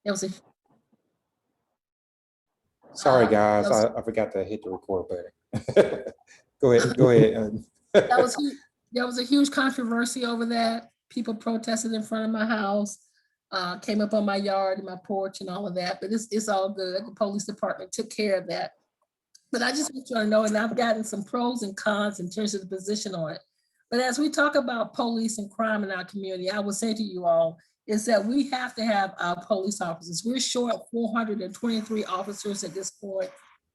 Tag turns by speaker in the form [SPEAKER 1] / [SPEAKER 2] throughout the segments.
[SPEAKER 1] There was a
[SPEAKER 2] Sorry, guys, I forgot to hit the record button. Go ahead.
[SPEAKER 1] There was a huge controversy over that. People protested in front of my house, came up on my yard and my porch and all of that, but it's all good. The police department took care of that. But I just want you to know, and I've gotten some pros and cons in terms of the position on it. But as we talk about police and crime in our community, I would say to you all, is that we have to have our police officers. We're short 423 officers at this point.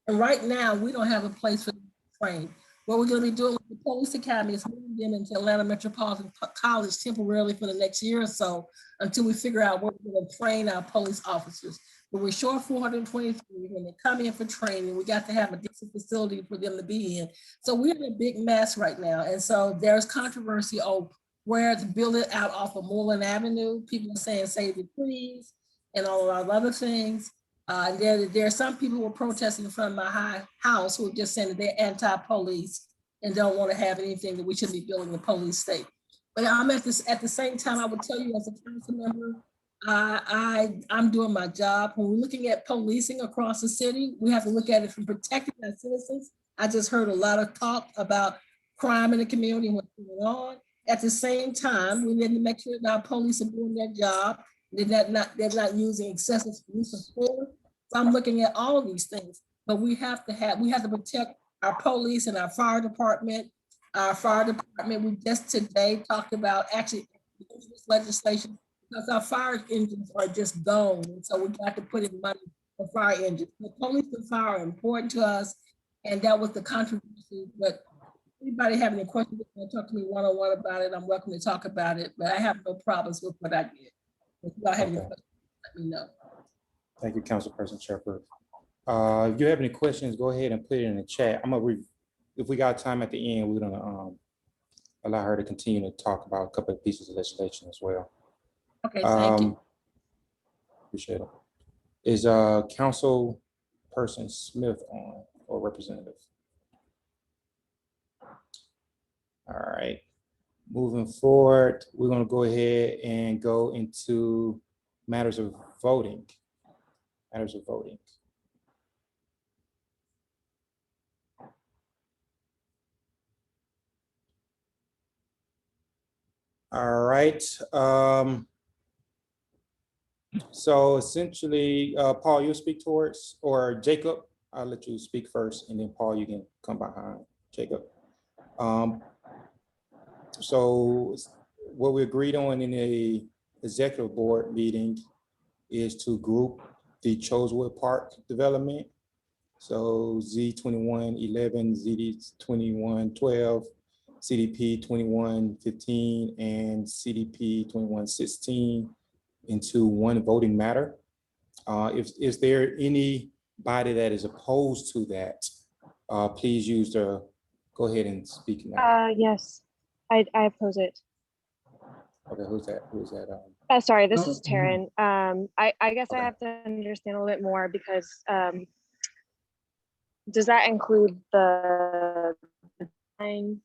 [SPEAKER 1] And right now, we don't have a place for them to train. What we're going to be doing with the police academy is moving them into Atlanta Metropolitan College temporarily for the next year or so until we figure out where we're going to train our police officers. But we're short 423. When they come in for training, we got to have a decent facility for them to be in. So we're in a big mess right now. And so there's controversy over where to build it out off of Moreland Avenue. People are saying save the trees and all of other things. There are some people who are protesting in front of my house who are just saying that they're anti-police and don't want to have anything that we should be building a police state. But I'm at the same time, I would tell you as a council member, I'm doing my job. When we're looking at policing across the city, we have to look at it from protecting our citizens. I just heard a lot of talk about crime in the community and what's going on. At the same time, we need to make sure that our police are doing their job. They're not using excessive use of force. So I'm looking at all of these things, but we have to protect our police and our fire department. Our fire department, we just today talked about actually this legislation because our fire engines are just gone. And so we got to put in money for fire engines. The police and fire are important to us. And that was the controversy, but anybody have any questions, they can talk to me one-on-one about it. I'm welcome to talk about it, but I have no problems with what I did. If you have any questions, let me know.
[SPEAKER 2] Thank you, Councilperson Shepherd. If you have any questions, go ahead and put it in the chat. If we got time at the end, we're gonna allow her to continue to talk about a couple of pieces of legislation as well.
[SPEAKER 1] Okay, thank you.
[SPEAKER 2] Appreciate it. Is Councilperson Smith on, or Representative? All right, moving forward, we're going to go ahead and go into matters of voting. All right. So essentially, Paul, you'll speak towards, or Jacob, I'll let you speak first, and then Paul, you can come behind Jacob. So what we agreed on in the executive board meeting is to group the Chosewood Park development. So Z2111, ZD2112, CDP 2115, and CDP 2116 into one voting matter. Is there anybody that is opposed to that? Please go ahead and speak now.
[SPEAKER 3] Yes, I oppose it.
[SPEAKER 2] Okay, who's that?
[SPEAKER 3] Sorry, this is Taryn. I guess I have to understand a little bit more because does that include the design?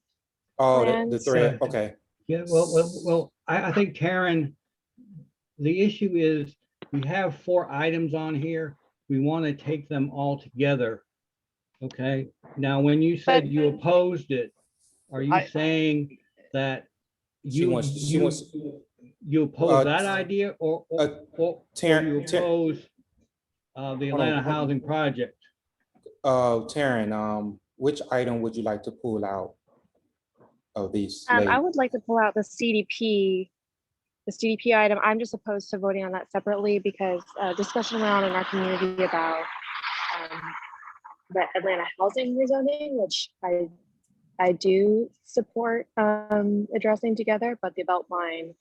[SPEAKER 2] The thread, okay.
[SPEAKER 4] Yeah, well, I think Taryn, the issue is we have 4 items on here. We want to take them all together. Okay. Now, when you said you opposed it, are you saying that you oppose that idea, or you oppose the Atlanta housing project?
[SPEAKER 2] Taryn, which item would you like to pull out of these?
[SPEAKER 3] I would like to pull out the CDP item. I'm just opposed to voting on that separately because discussion around in our community about the Atlanta housing rezoning, which I do support addressing together, but the Beltline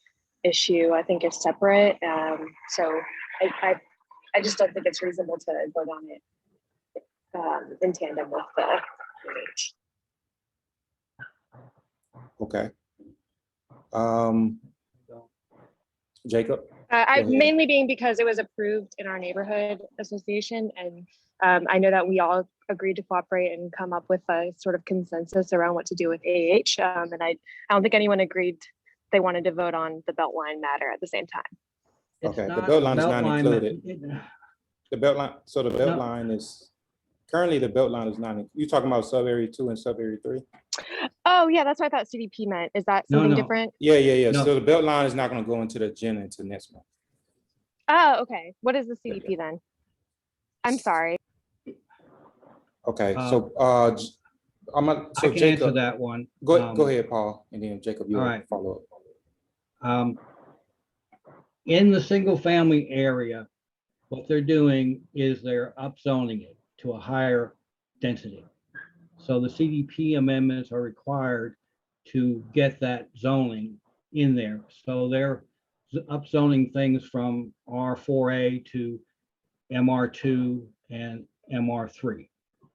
[SPEAKER 3] issue I think is separate. So I just don't think it's reasonable to vote on it in tandem with the
[SPEAKER 2] Okay. Jacob?
[SPEAKER 3] Mainly being because it was approved in our neighborhood association, and I know that we all agreed to cooperate and come up with a sort of consensus around what to do with and I don't think anyone agreed they wanted to vote on the Beltline matter at the same time.
[SPEAKER 4] It's
[SPEAKER 2] Okay, the
[SPEAKER 4] not
[SPEAKER 2] belt
[SPEAKER 4] a
[SPEAKER 2] line is
[SPEAKER 4] belt
[SPEAKER 2] not
[SPEAKER 4] line.
[SPEAKER 2] included. The belt line, so the belt
[SPEAKER 4] No.
[SPEAKER 2] line is, currently the belt line is not, you talking about sub area 2 and sub area 3?
[SPEAKER 3] Oh, yeah, that's what I thought CDP meant. Is that
[SPEAKER 4] No,
[SPEAKER 3] something
[SPEAKER 4] no.
[SPEAKER 3] different?
[SPEAKER 2] Yeah.
[SPEAKER 4] No.
[SPEAKER 2] So the belt line is not gonna go into the agenda until next month.
[SPEAKER 3] Oh, okay. What is the CDP then? I'm sorry.
[SPEAKER 2] Okay,
[SPEAKER 4] Uh,
[SPEAKER 2] so,
[SPEAKER 4] I
[SPEAKER 2] so
[SPEAKER 4] can answer
[SPEAKER 2] Jacob,
[SPEAKER 4] that one.
[SPEAKER 2] go ahead, Paul, and then Jacob,
[SPEAKER 4] All
[SPEAKER 2] you'll
[SPEAKER 4] right.
[SPEAKER 2] follow up.
[SPEAKER 4] In the single family area, what they're doing is they're upzoning it to a higher density. So the CDP amendments are required to get that zoning in there. So they're upzoning things from R4A to MR2 and MR3.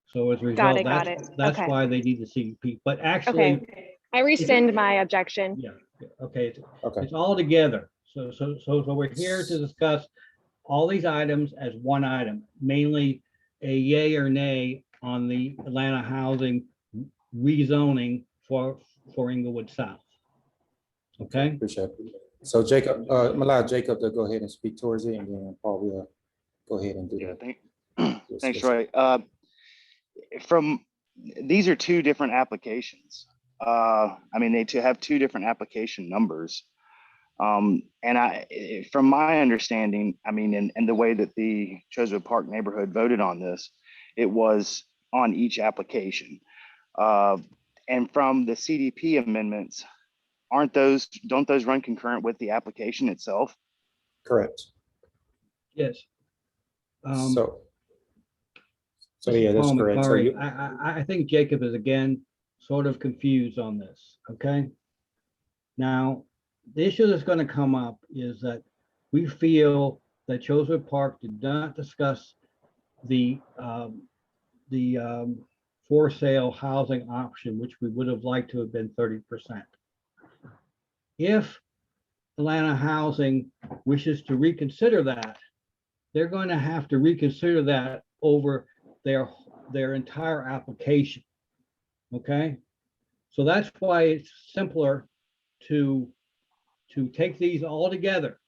[SPEAKER 4] So as a
[SPEAKER 3] Got
[SPEAKER 4] result,
[SPEAKER 3] it, got it.
[SPEAKER 4] that's
[SPEAKER 3] Okay.
[SPEAKER 4] why they need the CDP. But actually,
[SPEAKER 3] Okay. I rescind my objection.
[SPEAKER 4] yeah, okay,
[SPEAKER 2] Okay,
[SPEAKER 4] it's all together. So we're here to discuss all these items as one item, mainly a yay or nay on the Atlanta housing rezoning for Inglewood South. Okay,
[SPEAKER 2] appreciate it. So Jacob, I'm gonna allow Jacob to go ahead and speak towards it, and then Paul will go ahead and do
[SPEAKER 5] Yeah,
[SPEAKER 2] that.
[SPEAKER 5] thanks, Troy. These are two different applications. I mean, they have two different application numbers. And from my understanding, I mean, and the way that the Chosewood Park neighborhood voted on this, it was on each application. And from the CDP amendments, don't those run concurrent with the application itself?
[SPEAKER 2] Correct.
[SPEAKER 4] yes.
[SPEAKER 2] So yeah, that's
[SPEAKER 4] Paul
[SPEAKER 2] correct. So
[SPEAKER 4] McMurray,
[SPEAKER 2] you,
[SPEAKER 4] I think Jacob is again sort of confused on this, okay? Now, the issue that's going to come up is that we feel that Chosewood Park did not discuss the for sale housing option, which we would have liked to have been 30%. If Atlanta Housing wishes to reconsider that, they're going to have to reconsider that over their entire application. Okay, so that's why it's simpler to take these all together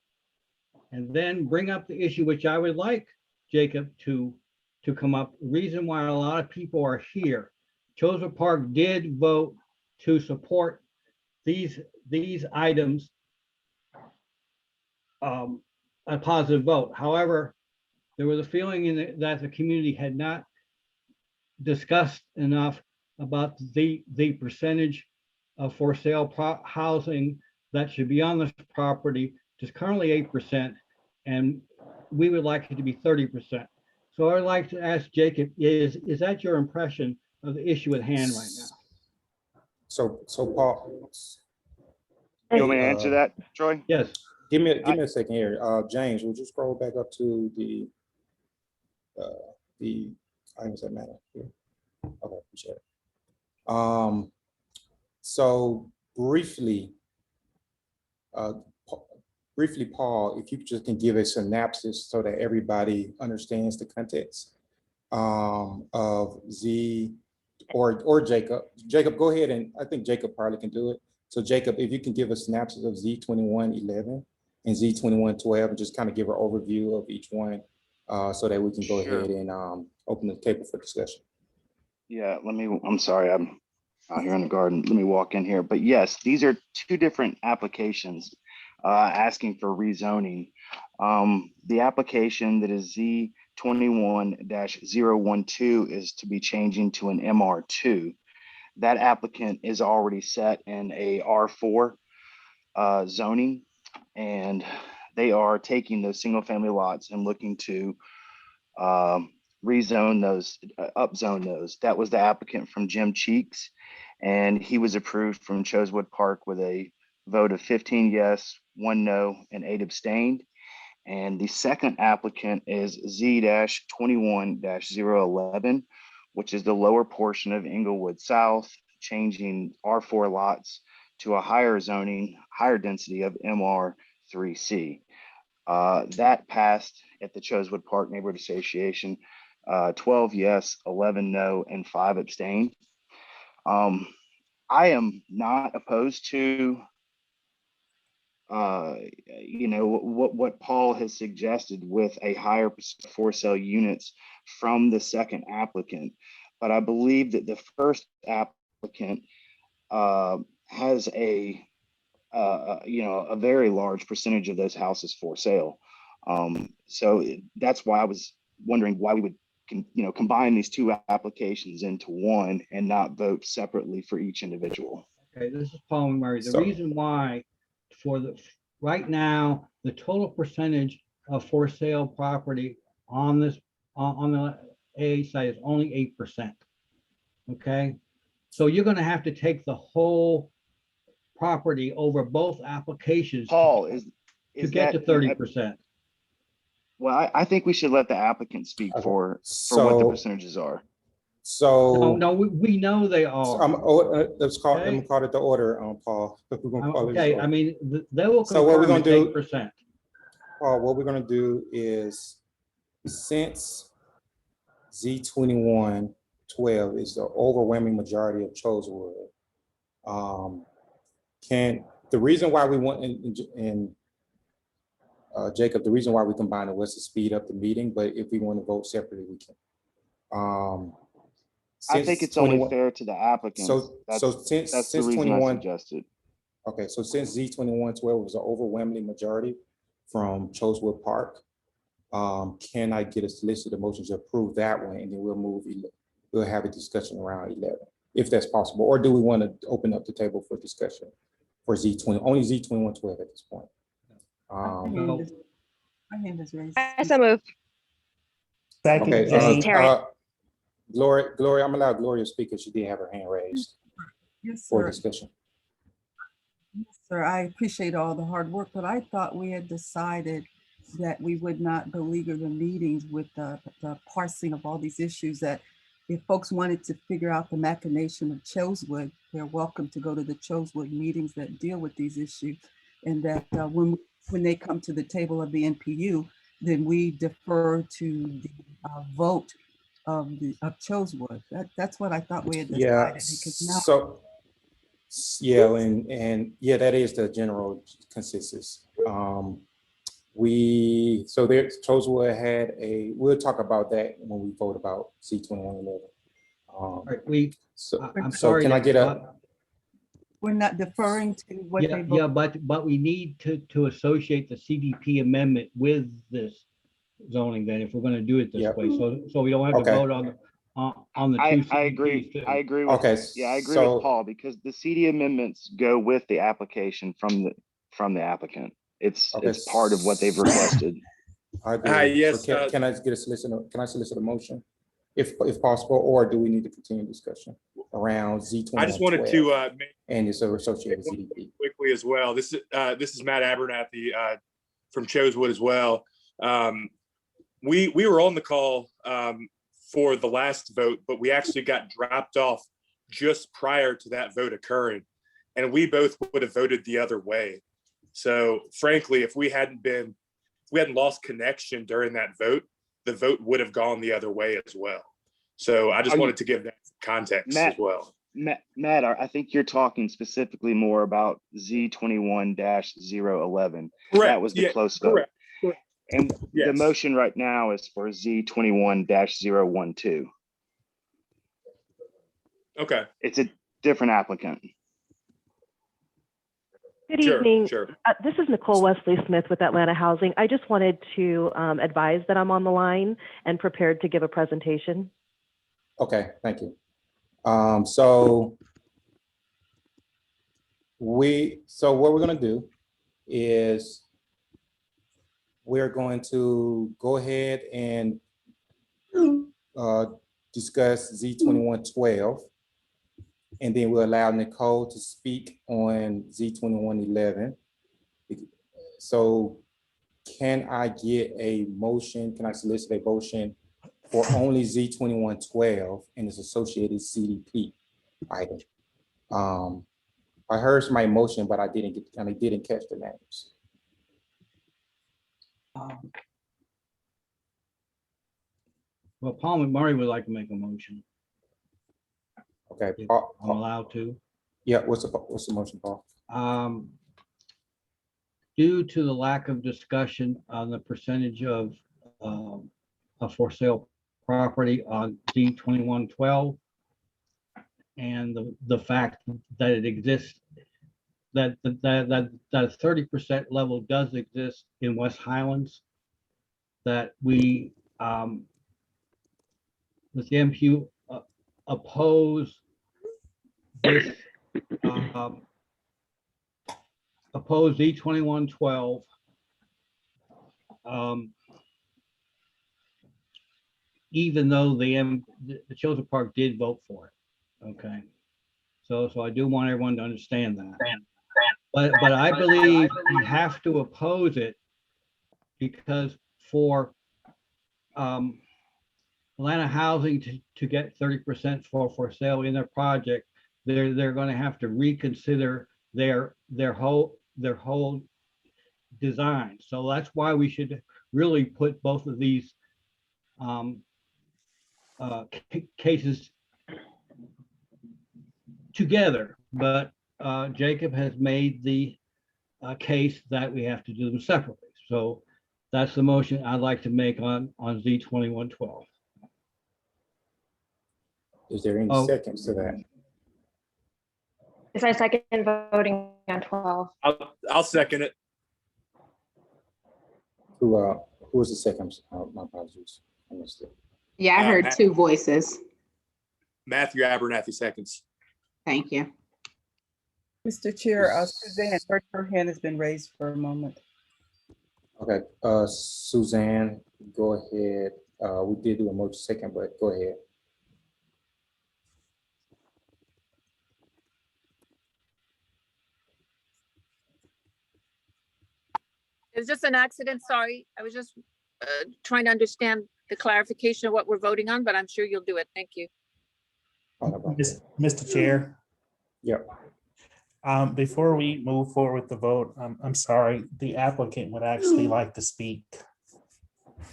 [SPEAKER 4] and then bring up the issue, which I would like Jacob to come up. The reason why a lot of people are here, Chosewood Park did vote to support these items, a positive vote. However, there was a feeling that the community had not discussed enough about the percentage of for sale housing that should be on this property, which is currently 8%, and we would like it to be 30%. So I'd like to ask Jacob, is that your impression of the issue at hand right now?
[SPEAKER 2] so Paul,
[SPEAKER 5] You want me to answer that, Troy?
[SPEAKER 4] Yes.
[SPEAKER 2] give me a second here. James, would you scroll back up to the items that matter here? Okay, appreciate it. So briefly, Paul, if you just can give a synopsis so that everybody understands the context of Z or Jacob. Jacob, go ahead, and I think Jacob probably can do it. So Jacob, if you can give a synopsis of Z2111 and Z2112, and just kind of give an overview of each one, so that we can go
[SPEAKER 5] Sure.
[SPEAKER 2] ahead and open the table for discussion.
[SPEAKER 5] Yeah, I'm sorry, I'm out here in the garden. Let me walk in here. But yes, these are two different applications asking for rezoning. The application that is Z21-012 is to be changing to an MR2. That applicant is already set in a R4 zoning, and they are taking those single family lots and looking to rezone those, upzone those. That was the applicant from Jim Cheeks, and he was approved from Chosewood Park with a vote of 15 yes, 1 no, and 8 abstained. And the second applicant is Z-21-011, which is the lower portion of Inglewood South, changing R4 lots to a higher zoning, higher density of MR3C. That passed at the Chosewood Park Neighborhood Association, 12 yes, 11 no, and 5 abstained. I am not opposed to you know, what Paul has suggested with a higher percent for sale units from the second applicant. But I believe that the first applicant has a you know, a very large percentage of those houses for sale. So that's why I was wondering why we would, you know, combine these two applications into one and not vote separately for each individual.
[SPEAKER 4] Okay, this is Paul Murray. The
[SPEAKER 2] So-
[SPEAKER 4] reason why for the, right now, the total percentage of for sale property on this, on the AA site is only 8%. Okay, so you're gonna have to take the whole property over both applications
[SPEAKER 5] Paul,
[SPEAKER 4] to
[SPEAKER 5] is
[SPEAKER 4] get to
[SPEAKER 5] that
[SPEAKER 4] 30%.
[SPEAKER 5] well, I think we should let the applicant speak
[SPEAKER 2] Okay.
[SPEAKER 5] for what the
[SPEAKER 2] So-
[SPEAKER 5] percentages are.
[SPEAKER 2] So.
[SPEAKER 4] No, we know they
[SPEAKER 2] So
[SPEAKER 4] are.
[SPEAKER 2] let's call, let me
[SPEAKER 4] Okay.
[SPEAKER 2] call it the order, Paul. We're gonna call it this
[SPEAKER 4] Okay,
[SPEAKER 2] order.
[SPEAKER 4] I mean, they will
[SPEAKER 2] So what we're
[SPEAKER 4] confirm
[SPEAKER 2] gonna
[SPEAKER 4] it's
[SPEAKER 2] do-
[SPEAKER 4] 8%.
[SPEAKER 2] Paul, what we're gonna do is, since Z2112 is the overwhelming majority of Chosewood, the reason why we want, Jacob, the reason why we combined it was to speed up the meeting, but if we want to vote separately, we can.
[SPEAKER 5] I think it's only fair to the applicants. That's
[SPEAKER 2] since
[SPEAKER 5] the reason I
[SPEAKER 2] 21,
[SPEAKER 5] suggested.
[SPEAKER 2] okay, so since Z2112 was an overwhelming majority from Chosewood Park, can I get a solicitor motion to approve that one, and then we'll have a discussion around 11, if that's possible, or do we want to open up the table for discussion for only Z2112 at this point?
[SPEAKER 6] My hand is raised.
[SPEAKER 3] I so move.
[SPEAKER 7] Second,
[SPEAKER 2] Okay,
[SPEAKER 3] This is
[SPEAKER 7] James.
[SPEAKER 3] Terry.
[SPEAKER 2] Gloria, I'm allowed Gloria to speak because she did have her hand raised
[SPEAKER 6] Yes,
[SPEAKER 2] for
[SPEAKER 6] sir.
[SPEAKER 2] discussion.
[SPEAKER 6] Yes, sir. I appreciate all the hard work, but I thought we had decided that we would not beleaguer the meetings with the parsing of all these issues, that if folks wanted to figure out the machination of Chosewood, they're welcome to go to the Chosewood meetings that deal with these issues. And that when they come to the table of the NPU, then we defer to the vote of Chosewood. That's what I thought we had decided.
[SPEAKER 2] Yeah,
[SPEAKER 6] Because now
[SPEAKER 2] so, yeah, and yeah, that is the general consensus. So there, Chosewood had we'll talk about that when we vote about C2111.
[SPEAKER 4] Right, I'm
[SPEAKER 2] So
[SPEAKER 4] sorry.
[SPEAKER 2] can I
[SPEAKER 4] that-
[SPEAKER 2] get
[SPEAKER 6] we're not deferring to what
[SPEAKER 4] Yeah,
[SPEAKER 6] they
[SPEAKER 4] yeah,
[SPEAKER 6] vote.
[SPEAKER 4] but we need to associate the CDP amendment with this zoning then, if we're gonna do it this
[SPEAKER 2] Yep.
[SPEAKER 4] way, so we don't have to
[SPEAKER 2] Okay.
[SPEAKER 4] vote on the two
[SPEAKER 5] I agree.
[SPEAKER 4] CDPs too.
[SPEAKER 5] I agree with,
[SPEAKER 2] Okay,
[SPEAKER 5] yeah, I agree
[SPEAKER 2] so-
[SPEAKER 5] with Paul, because the CD amendments go with the application from the applicant. It's
[SPEAKER 2] Okay.
[SPEAKER 5] part of what they've requested.
[SPEAKER 2] I agree.
[SPEAKER 8] yes,
[SPEAKER 2] So can I get a solicitor, can I solicit a motion? If possible, or do we need to continue discussion around Z2112?
[SPEAKER 8] I just wanted to make
[SPEAKER 2] and its associated CDP?
[SPEAKER 8] quickly as well. This is Matt Abernathy from Chosewood as well. We were on the call for the last vote, but we actually got dropped off just prior to that vote occurring, and we both would have voted the other way. So frankly, if we hadn't lost connection during that vote, the vote would have gone the other way as well. So I just wanted to give that context as well.
[SPEAKER 5] Matt, I think you're talking specifically more about Z21-011. That was the close vote.
[SPEAKER 8] Correct.
[SPEAKER 5] And the
[SPEAKER 8] Yes.
[SPEAKER 5] motion right now is for Z21-012.
[SPEAKER 8] Okay.
[SPEAKER 5] It's a different applicant.
[SPEAKER 9] Good
[SPEAKER 8] Sure.
[SPEAKER 9] evening.
[SPEAKER 8] Sure.
[SPEAKER 9] This is Nicole Wesley Smith with Atlanta Housing. I just wanted to advise that I'm on the line and prepared to give a presentation.
[SPEAKER 2] Okay, thank you. So what we're gonna do is we're going to go ahead and discuss Z2112. And then we'll allow Nicole to speak on Z2111. So can I get a motion? Can I solicit a motion for only Z2112 and its associated CDP item? I heard my motion, but I didn't catch the names.
[SPEAKER 4] Well, Paul McMurray would like to make a motion.
[SPEAKER 2] Okay,
[SPEAKER 4] If
[SPEAKER 2] Paul,
[SPEAKER 4] I'm allowed to.
[SPEAKER 2] yeah, what's the motion, Paul?
[SPEAKER 4] due to the lack of discussion on the percentage of for sale property on D-2112, and the fact that it exists, that 30% level does exist in West Highlands, that we with the NPU oppose this oppose D-2112 even though the Children's Park did vote for it. Okay. So I do want everyone to understand that. But I believe we have to oppose it because for Atlanta Housing to get 30% for sale in their project, they're going to have to reconsider their whole design. So that's why we should really put both of these cases together. But Jacob has made the case that we have to do them separately. So that's the motion I'd like to make on Z-2112.
[SPEAKER 2] Is there any
[SPEAKER 4] Oh.
[SPEAKER 2] seconds to that?
[SPEAKER 3] Is I second voting on 12?
[SPEAKER 8] I'll second it.
[SPEAKER 2] Who was the second? My apologies. I missed it.
[SPEAKER 10] Yeah, I heard two voices.
[SPEAKER 8] Matthew Abernathy seconds.
[SPEAKER 10] Thank you.
[SPEAKER 6] Mr. Chair, Suzanne, her hand has been raised for a moment.
[SPEAKER 2] Okay, Suzanne, go ahead. We did do a motion second, but go ahead.
[SPEAKER 11] It was just an accident, sorry. I was just trying to understand the clarification of what we're voting on, but I'm sure you'll do it. Thank you.
[SPEAKER 7] Mr. Chair.
[SPEAKER 2] Yep.
[SPEAKER 7] Before we move forward with the vote, I'm sorry, the applicant would actually like to speak.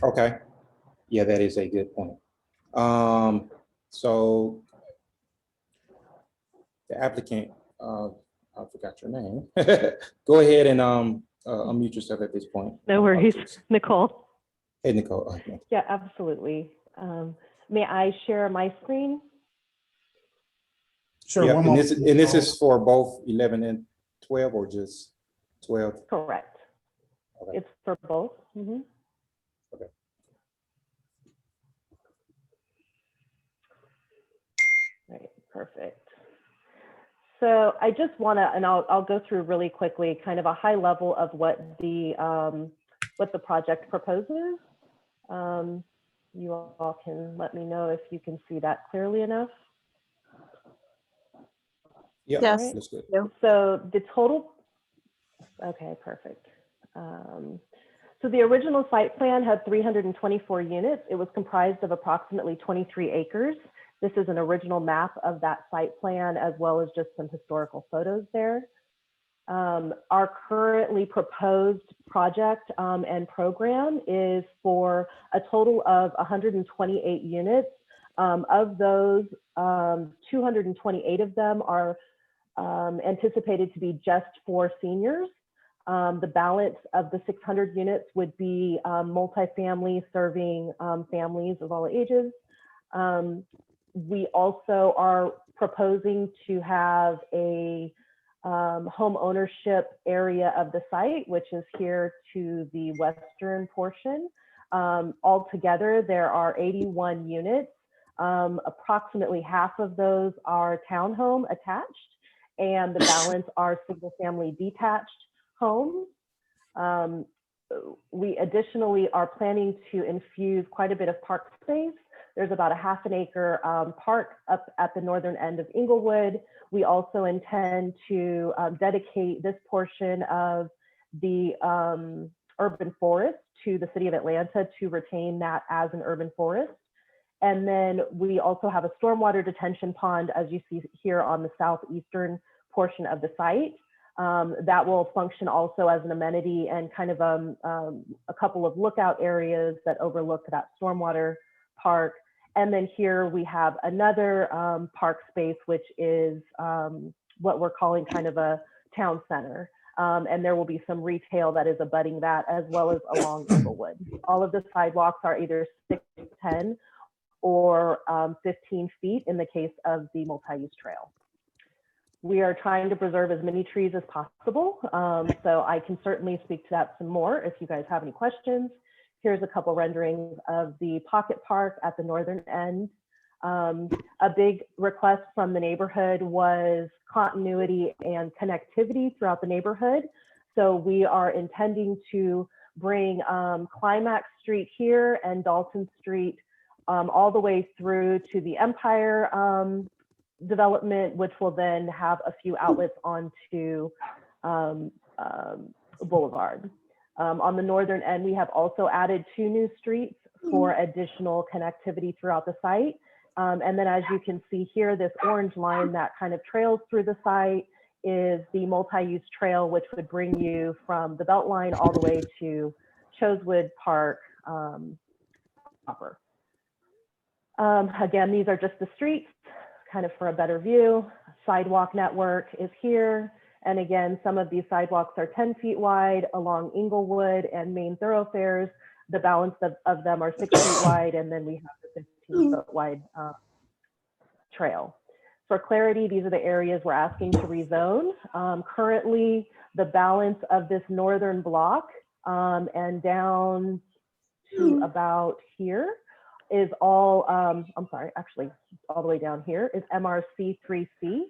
[SPEAKER 2] Okay. Yeah, that is a good point. So the applicant, I forgot your name. Go ahead and unmute yourself at this point.
[SPEAKER 9] No worries, Nicole.
[SPEAKER 2] Hey, Nicole. Okay.
[SPEAKER 9] Yeah, absolutely. May I share my screen?
[SPEAKER 7] Sure.
[SPEAKER 2] Yep,
[SPEAKER 7] One
[SPEAKER 2] and
[SPEAKER 7] moment.
[SPEAKER 2] this is for both 11 and 12 or just 12?
[SPEAKER 9] Correct.
[SPEAKER 2] Okay.
[SPEAKER 9] It's for both. Mhm.
[SPEAKER 2] Okay.
[SPEAKER 9] Right, perfect. So I just want to, and I'll go through really quickly, kind of a high level of what the project proposes. You all can let me know if you can see that clearly enough.
[SPEAKER 2] Yeah,
[SPEAKER 10] Yes.
[SPEAKER 2] that's good.
[SPEAKER 9] So the total, okay, perfect. So the original site plan had 324 units. It was comprised of approximately 23 acres. This is an original map of that site plan, as well as just some historical photos there. Our currently proposed project and program is for a total of 128 units. Of those, 228 of them are anticipated to be just for seniors. The balance of the 600 units would be multifamily, serving families of all ages. We also are proposing to have a home ownership area of the site, which is here to the western portion. Altogether, there are 81 units. Approximately half of those are townhome attached, and the balance are single family detached homes. We additionally are planning to infuse quite a bit of park space. There's about a ½ an acre park up at the northern end of Inglewood. We also intend to dedicate this portion of the urban forest to the city of Atlanta to retain that as an urban forest. And then we also have a stormwater detention pond, as you see here on the southeastern portion of the site. That will function also as an amenity and kind of a couple of lookout areas that overlook that stormwater park. And then here we have another park space, which is what we're calling kind of a town center. And there will be some retail that is abutting that, as well as along Inglewood. All of the sidewalks are either 6 to 10 or 15 feet in the case of the multi-use trail. We are trying to preserve as many trees as possible. So I can certainly speak to that some more if you guys have any questions. Here's a couple renderings of the pocket park at the northern end. A big request from the neighborhood was continuity and connectivity throughout the neighborhood. So we are intending to bring Climax Street here and Dalton Street all the way through to the Empire development, which will then have a few outlets onto Boulevard. On the northern end, we have also added 2 new streets for additional connectivity throughout the site. And then as you can see here, this orange line that kind of trails through the site is the multi-use trail, which would bring you from the Beltline all the way to Chosewood Park proper. Again, these are just the streets, kind of for a better view. Sidewalk network is here. And again, some of these sidewalks are 10 feet wide along Inglewood and main thoroughfares. The balance of them are 6 feet wide, and then we have the 15-foot wide trail. For clarity, these are the areas we're asking to rezone. Currently, the balance of this northern block and down to about here is all, I'm sorry, actually all the way down here is MRC 3C.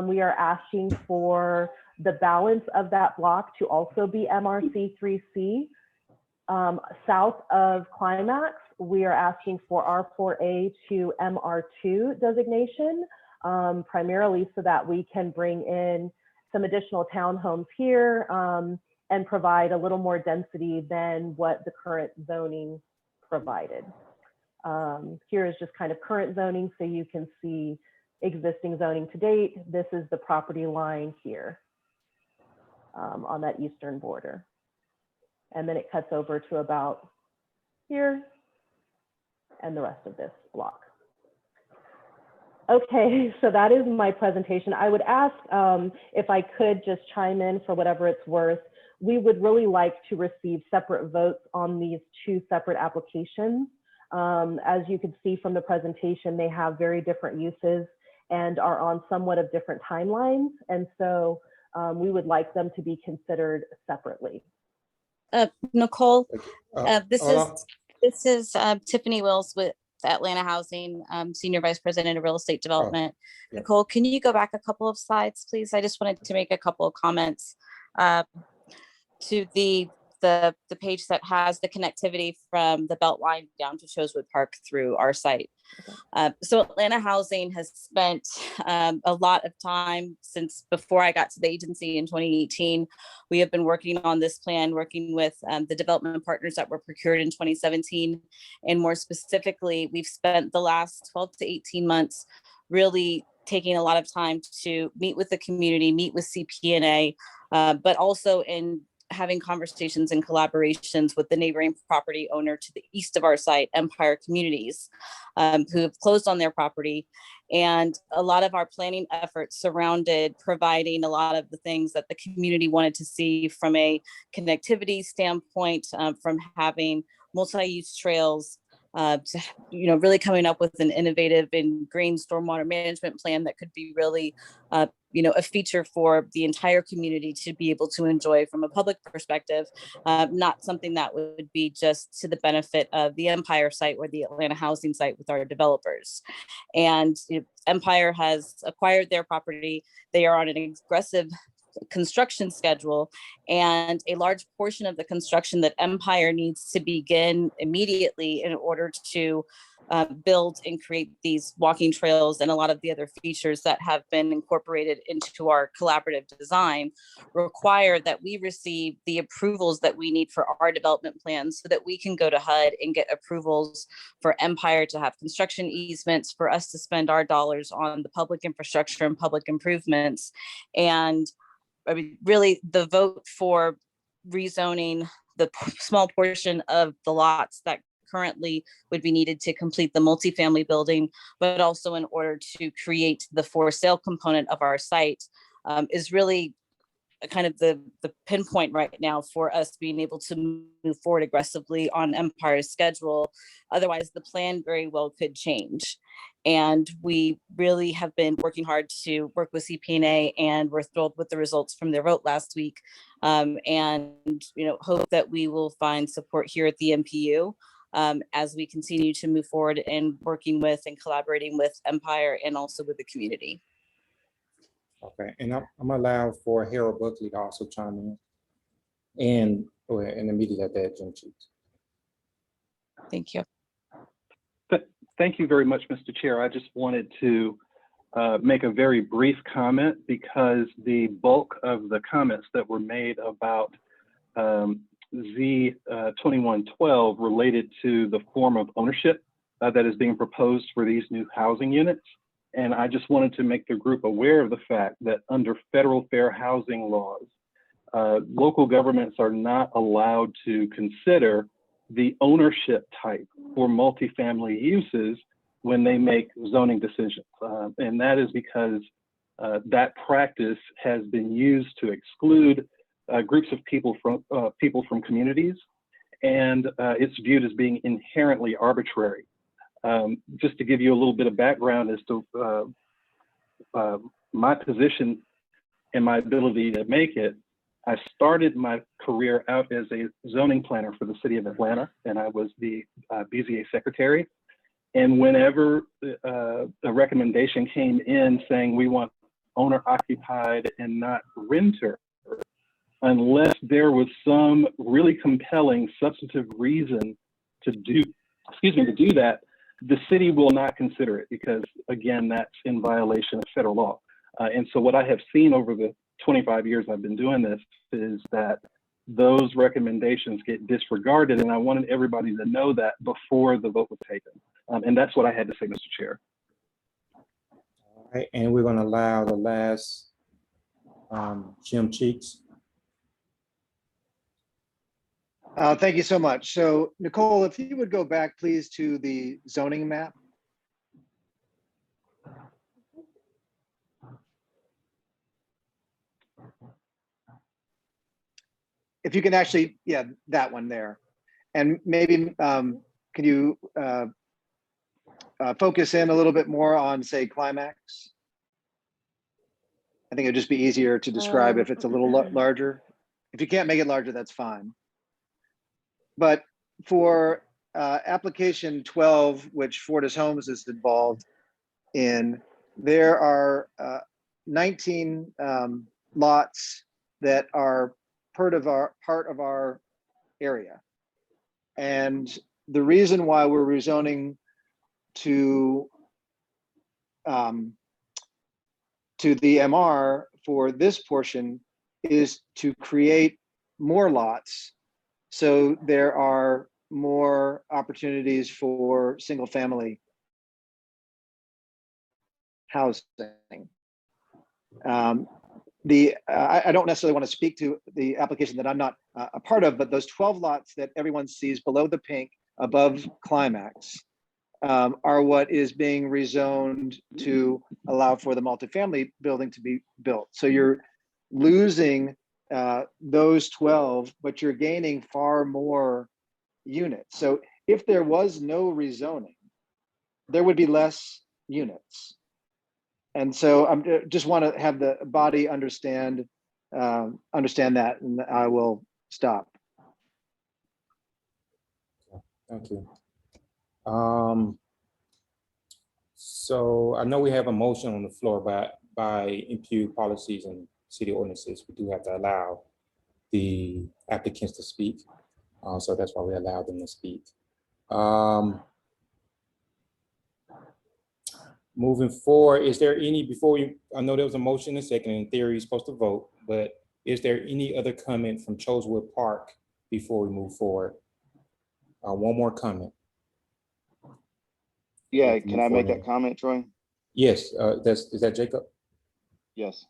[SPEAKER 9] We are asking for the balance of that block to also be MRC 3C. South of Climax, we are asking for R4A to MR2 designation, primarily so that we can bring in some additional townhomes here and provide a little more density than what the current zoning provided. Here is just kind of current zoning, so you can see existing zoning to date. This is the property line here on that eastern border. And then it cuts over to about here and the rest of this block. Okay, so that is my presentation. I would ask if I could just chime in for whatever it's worth. We would really like to receive separate votes on these 2 separate applications. As you can see from the presentation, they have very different uses and are on somewhat of different timelines. And so we would like them to be considered separately.
[SPEAKER 12] Nicole, this is Tiffany Wills with Atlanta Housing, Senior Vice President of Real Estate Development.
[SPEAKER 2] Yeah.
[SPEAKER 12] Nicole, can you go back a couple of slides, please? I just wanted to make a couple of comments to the page that has the connectivity from the Beltline down to Chosewood Park through our site. So Atlanta Housing has spent a lot of time since before I got to the agency in 2018. We have been working on this plan, working with the development partners that were procured in 2017. And more specifically, we've spent the last 12 to 18 months really taking a lot of time to meet with the community, meet with CP&A, but also in having conversations and collaborations with the neighboring property owner to the east of our site, Empire Communities, who have closed on their property. And a lot of our planning efforts surrounded providing a lot of the things that the community wanted to see from a connectivity standpoint, from having multi-use trails, to, really coming up with an innovative and green stormwater management plan that could be really, a feature for the entire community to be able to enjoy from a public perspective, not something that would be just to the benefit of the Empire site or the Atlanta Housing site with our developers. And Empire has acquired their property. They are on an aggressive construction schedule, and a large portion of the construction that Empire needs to begin immediately in order to build and create these walking trails and a lot of the other features that have been incorporated into our collaborative design require that we receive the approvals that we need for our development plans so that we can go to HUD and get approvals for Empire to have construction easements, for us to spend our dollars on the public infrastructure and public improvements. And I mean, really the vote for rezoning the small portion of the lots that currently would be needed to complete the multifamily building, but also in order to create the for sale component of our site, is really kind of the pinpoint right now for us being able to move forward aggressively on Empire's schedule. Otherwise, the plan very well could change. And we really have been working hard to work with CPNA, and we're thrilled with the results from their vote last week. And hope that we will find support here at the NPU as we continue to move forward and working with and collaborating with Empire and also with the community.
[SPEAKER 2] Okay, and I'm gonna allow for Harold Buckley to also chime in, and immediately at that, Jim Cheeks.
[SPEAKER 12] Thank you.
[SPEAKER 13] Thank you very much, Mr. Chair. I just wanted to make a very brief comment, because the bulk of the comments that were made about Z2112 related to the form of ownership that is being proposed for these new housing units. And I just wanted to make the group aware of the fact that under federal fair housing laws, local governments are not allowed to consider the ownership type for multifamily uses when they make zoning decisions. And that is because that practice has been used to exclude groups of people from communities, and it's viewed as being inherently arbitrary. Just to give you a little bit of background as to my position and my ability to make it, I started my career out as a zoning planner for the city of Atlanta, and I was the BZA secretary. And whenever a recommendation came in saying we want owner occupied and not renter, unless there was some really compelling substantive reason to do that, the city will not consider it, because again, that's in violation of federal law. And so what I have seen over the 25 years I've been doing this is that those recommendations get disregarded, and I wanted everybody to know that before the vote was taken. And that's what I had to say, Mr. Chair.
[SPEAKER 2] All right, and we're going to allow the last Jim Cheeks.
[SPEAKER 14] Thank you so much. So Nicole, if you would go back please to the zoning map. If you can actually, yeah, that one there. And maybe can you focus in a little bit more on, say, climax? I think it'd just be easier to describe if it's a little larger. If you can't make it larger, that's fine. But for application 12, which Fortis Homes is involved in, there are 19 lots that are part of our area. And the reason why we're rezoning to the MR for this portion is to create more lots, so there are more opportunities for single family housing. I don't necessarily want to speak to the application that I'm not a part of, but those 12 lots that everyone sees below the pink above climax are what is being rezoned to allow for the multifamily building to be built. So you're losing those 12, but you're gaining far more units. So if there was no rezoning, there would be less units. And so I just want to have the body understand that, and I will stop.
[SPEAKER 2] Thank you. So I know we have a motion on the floor by NPU policies and city ordinances. We do have to allow the applicants to speak. So that's why we allow them to speak. Moving forward, is there any, I know there was a motion and a second, in theory you're supposed to vote, but is there any other comment from Chosewood Park before we move forward? One more comment.
[SPEAKER 5] Yeah, can I make that comment, Troy?
[SPEAKER 2] Yes, is that Jacob?
[SPEAKER 5] Yes.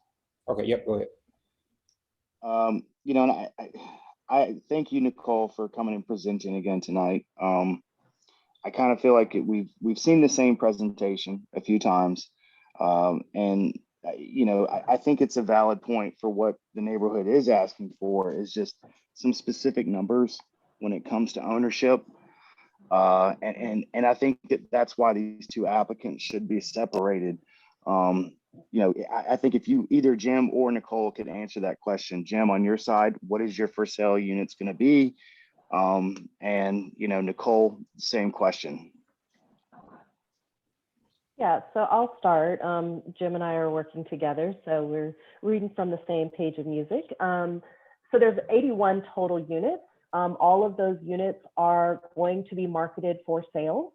[SPEAKER 2] Okay, yep, go ahead.
[SPEAKER 5] You know, and I thank you, Nicole, for coming and presenting again tonight. I kind of feel like we've seen the same presentation a few times, and I think it's a valid point for what the neighborhood is asking for, is just some specific numbers when it comes to ownership. And I think that's why these two applicants should be separated. I think if you, either Jim or Nicole, could answer that question. Jim, on your side, what is your for sale units going to be? And Nicole, same question.
[SPEAKER 9] Yeah, so I'll start. Jim and I are working together, so we're reading from the same page of music. So there's 81 total units. All of those units are going to be marketed for sale.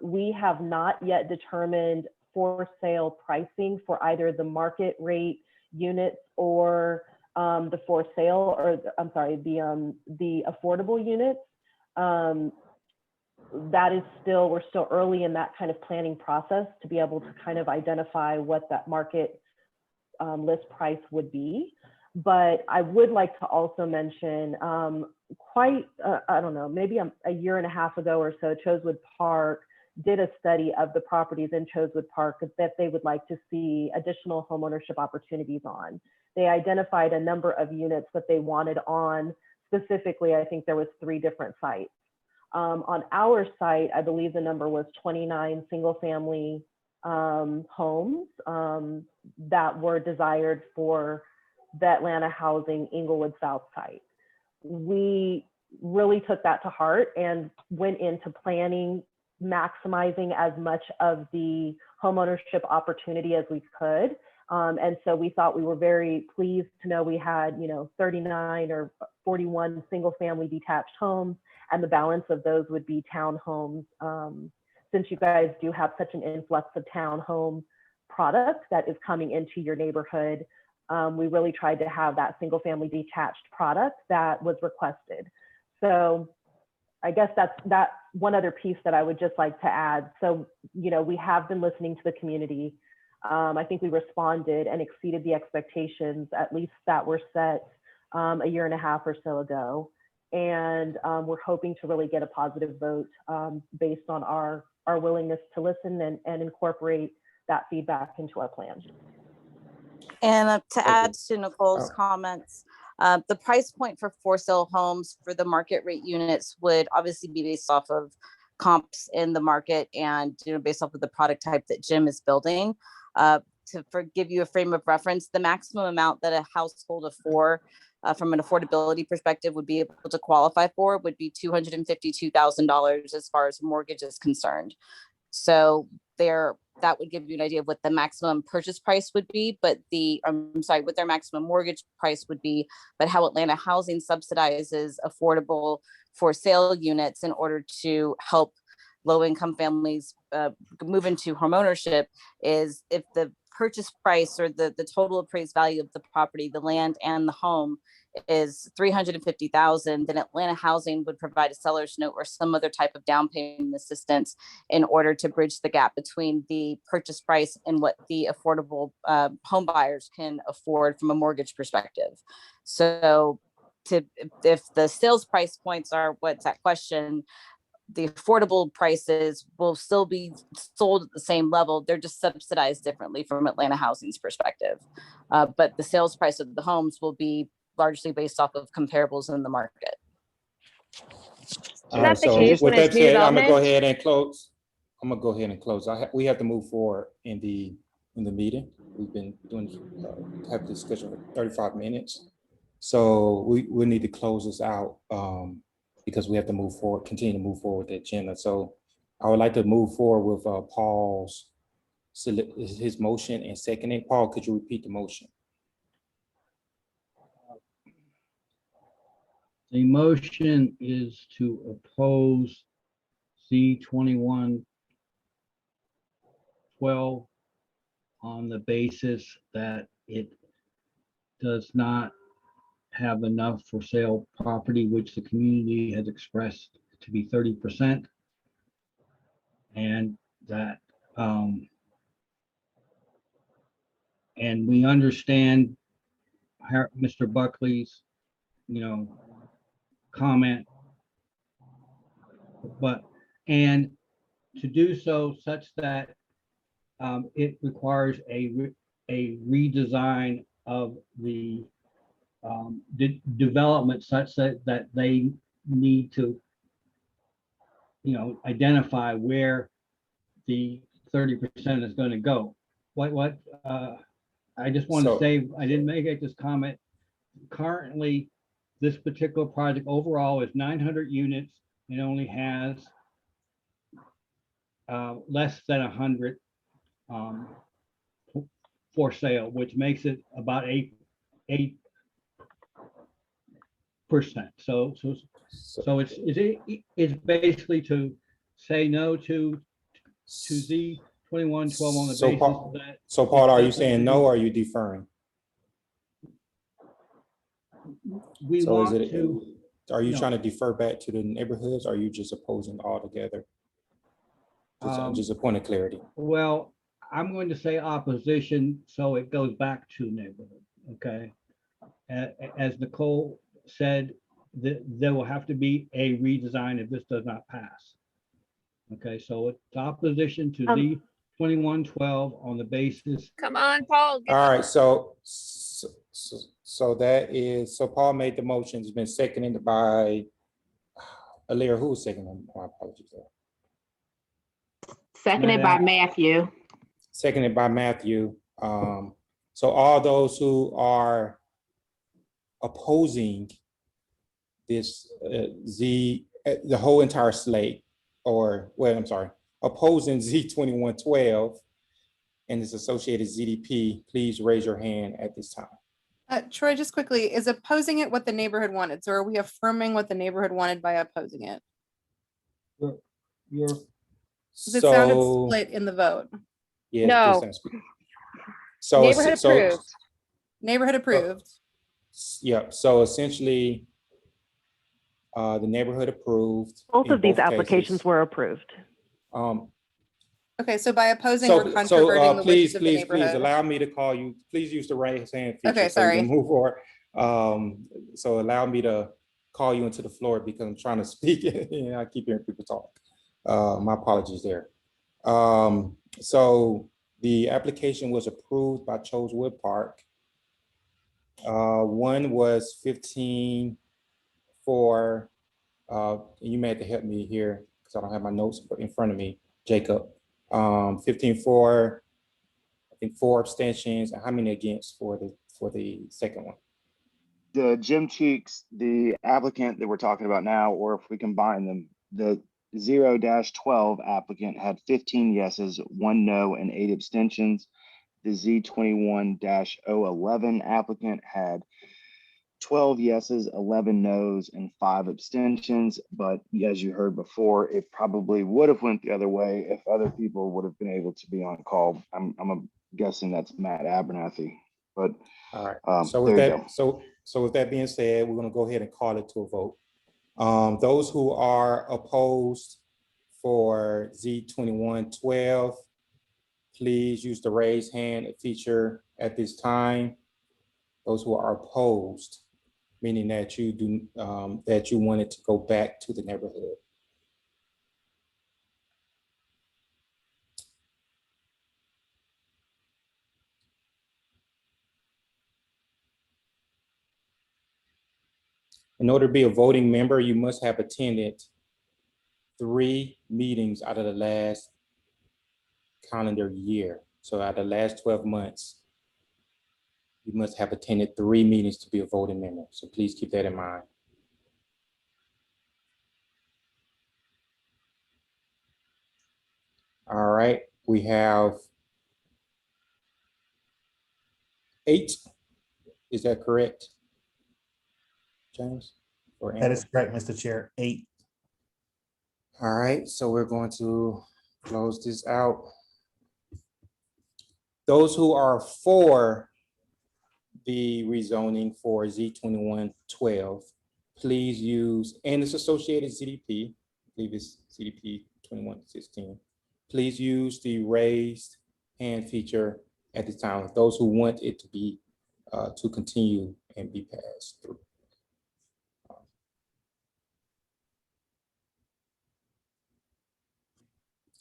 [SPEAKER 9] We have not yet determined for sale pricing for either the market rate units or the for sale, or I'm sorry, the affordable units. That is still, we're still early in that kind of planning process to be able to kind of identify what that market list price would be. But I would like to also mention I don't know, maybe a year and a half ago or so, Chosewood Park did a study of the properties in Chosewood Park that they would like to see additional homeownership opportunities on. They identified a number of units that they wanted on. Specifically, I think there was 3 different sites. On our site, I believe the number was 29 single family homes that were desired for the Atlanta Housing Inglewood South site. We really took that to heart and went into planning, maximizing as much of the homeownership opportunity as we could. And so we thought, we were very pleased to know we had 39 or 41 single family detached homes, and the balance of those would be townhomes. Since you guys do have such an influx of townhome product that is coming into your neighborhood, we really tried to have that single family detached product that was requested. So I guess that's one other piece that I would just like to add. So, we have been listening to the community. I think we responded and exceeded the expectations, at least that were set a year and a half or so ago. And we're hoping to really get a positive vote based on our willingness to listen and incorporate that feedback into our plan.
[SPEAKER 12] And to add to Nicole's comments, the price point for sale homes for the market rate units would obviously be based off of comps in the market and based off of the product type that Jim is building. To give you a frame of reference, the maximum amount that a household of 4 from an affordability perspective would be able to qualify for would be $252,000 as far as mortgage is concerned. So that would give you an idea of what the maximum purchase price would be, but what their maximum mortgage price would be, but how Atlanta Housing subsidizes affordable for sale units in order to help low-income families move into homeownership is if the purchase price or the total appraised value of the property, the land and the home is $350,000, then Atlanta Housing would provide a seller's note or some other type of down payment assistance in order to bridge the gap between the purchase price and what the affordable home buyers can afford from a mortgage perspective. So if the sales price points are what's at question, the affordable prices will still be sold at the same level. They're just subsidized differently from Atlanta Housing's perspective. But the sales price of the homes will be largely based off of comparables in the market.
[SPEAKER 2] All right, so with that said, I'm gonna go ahead and close. We have to move forward in the meeting. We've been have this discussion for 35 minutes. So we need to close this out because we have to move forward, continue to move forward with the agenda. So I would like to move forward with Paul's, his motion and seconding. Paul, could you repeat the motion?
[SPEAKER 4] The motion is to oppose C-2112 on the basis that it does not have enough for sale property, which the community has expressed to be 30%. And that, and we understand Mr. Buckley's, comment, and to do so such that it requires a a redesign of the development such that they need to, identify where the 30% is going to go. I just want to say, I didn't make this comment. Currently, this particular project overall is 900 units and only has less than 100 for sale, which makes it about 8%. So it's basically to say no to Z 2112 on the
[SPEAKER 2] So
[SPEAKER 4] basis
[SPEAKER 2] Paul,
[SPEAKER 4] that.
[SPEAKER 2] so Paul, are you saying no or are you deferring?
[SPEAKER 4] We
[SPEAKER 2] So
[SPEAKER 4] want
[SPEAKER 2] is it,
[SPEAKER 4] to.
[SPEAKER 2] are you
[SPEAKER 4] no.
[SPEAKER 2] trying to defer back to the neighborhoods? Or are you just opposing altogether? Just a point of clarity.
[SPEAKER 4] Well, I'm going to say opposition, so it goes back to neighborhood, okay? As Nicole said, there will have to be a redesign if this does not pass. Okay, so it's opposition to Z 2112 on the basis.
[SPEAKER 11] Come on, Paul.
[SPEAKER 2] All right, so that is, so Paul made the motion. It's been seconded by Alir. Who was seconding? My apologies there.
[SPEAKER 10] Seconded by Matthew.
[SPEAKER 2] Seconded by Matthew. So all those who are opposing this the whole entire slate, or well, I'm sorry, opposing Z 2112 and its associated ZDP, please raise your hand at this time.
[SPEAKER 15] Troy, just quickly, is opposing it what the neighborhood wanted? So are we affirming what the neighborhood wanted by opposing it?
[SPEAKER 4] You're
[SPEAKER 15] it sounded split in the vote.
[SPEAKER 2] Yeah,
[SPEAKER 3] No.
[SPEAKER 2] So
[SPEAKER 3] Neighborhood approved.
[SPEAKER 15] Neighborhood approved.
[SPEAKER 2] Yeah, so essentially, the neighborhood approved.
[SPEAKER 9] Both of these applications were approved.
[SPEAKER 15] Okay, so by opposing, we're controverting the wishes of the neighborhood.
[SPEAKER 2] Please allow me to call you. Please use the raise hand feature.
[SPEAKER 15] Okay, sorry.
[SPEAKER 2] So we can move forward. So allow me to call you into the floor because I'm trying to speak. I keep hearing people talk. My apologies there. So the application was approved by Chosewood Park. One was 15 for, you may have to help me here because I don't have my notes in front of me, Jacob. 15 for, I think 4 abstentions. And how many against for the second one?
[SPEAKER 5] The Jim Cheeks, the applicant that we're talking about now, or if we combine them, the 0-12 applicant had 15 yeses, 1 no, and 8 abstentions. The Z21-011 applicant had 12 yeses, 11 no's, and 5 abstentions. But as you heard before, it probably would have went the other way if other people would have been able to be on call. I'm guessing that's Matt Abernathy. But
[SPEAKER 2] all right. So with that, so with that being said, we're going to go ahead and call it to a vote. Those who are opposed for Z2112, please use the raise hand feature at this time. Those who are opposed, meaning that you do that you wanted to go back to the neighborhood. In order to be a voting member, you must have attended 3 meetings out of the last calendar year. So out of the last 12 months, you must have attended 3 meetings to be a voting member. So please keep that in mind. All right, we have 8. Is that correct, James? Or
[SPEAKER 7] that is correct, Mr. Chair. 8.
[SPEAKER 2] All right, so we're going to close this out. Those who are for the rezoning for Z2112, please use, and it's associated ZDP, I believe it's ZDP 2116. Please use the raised hand feature at this time. Those who want it to be to continue and be passed through.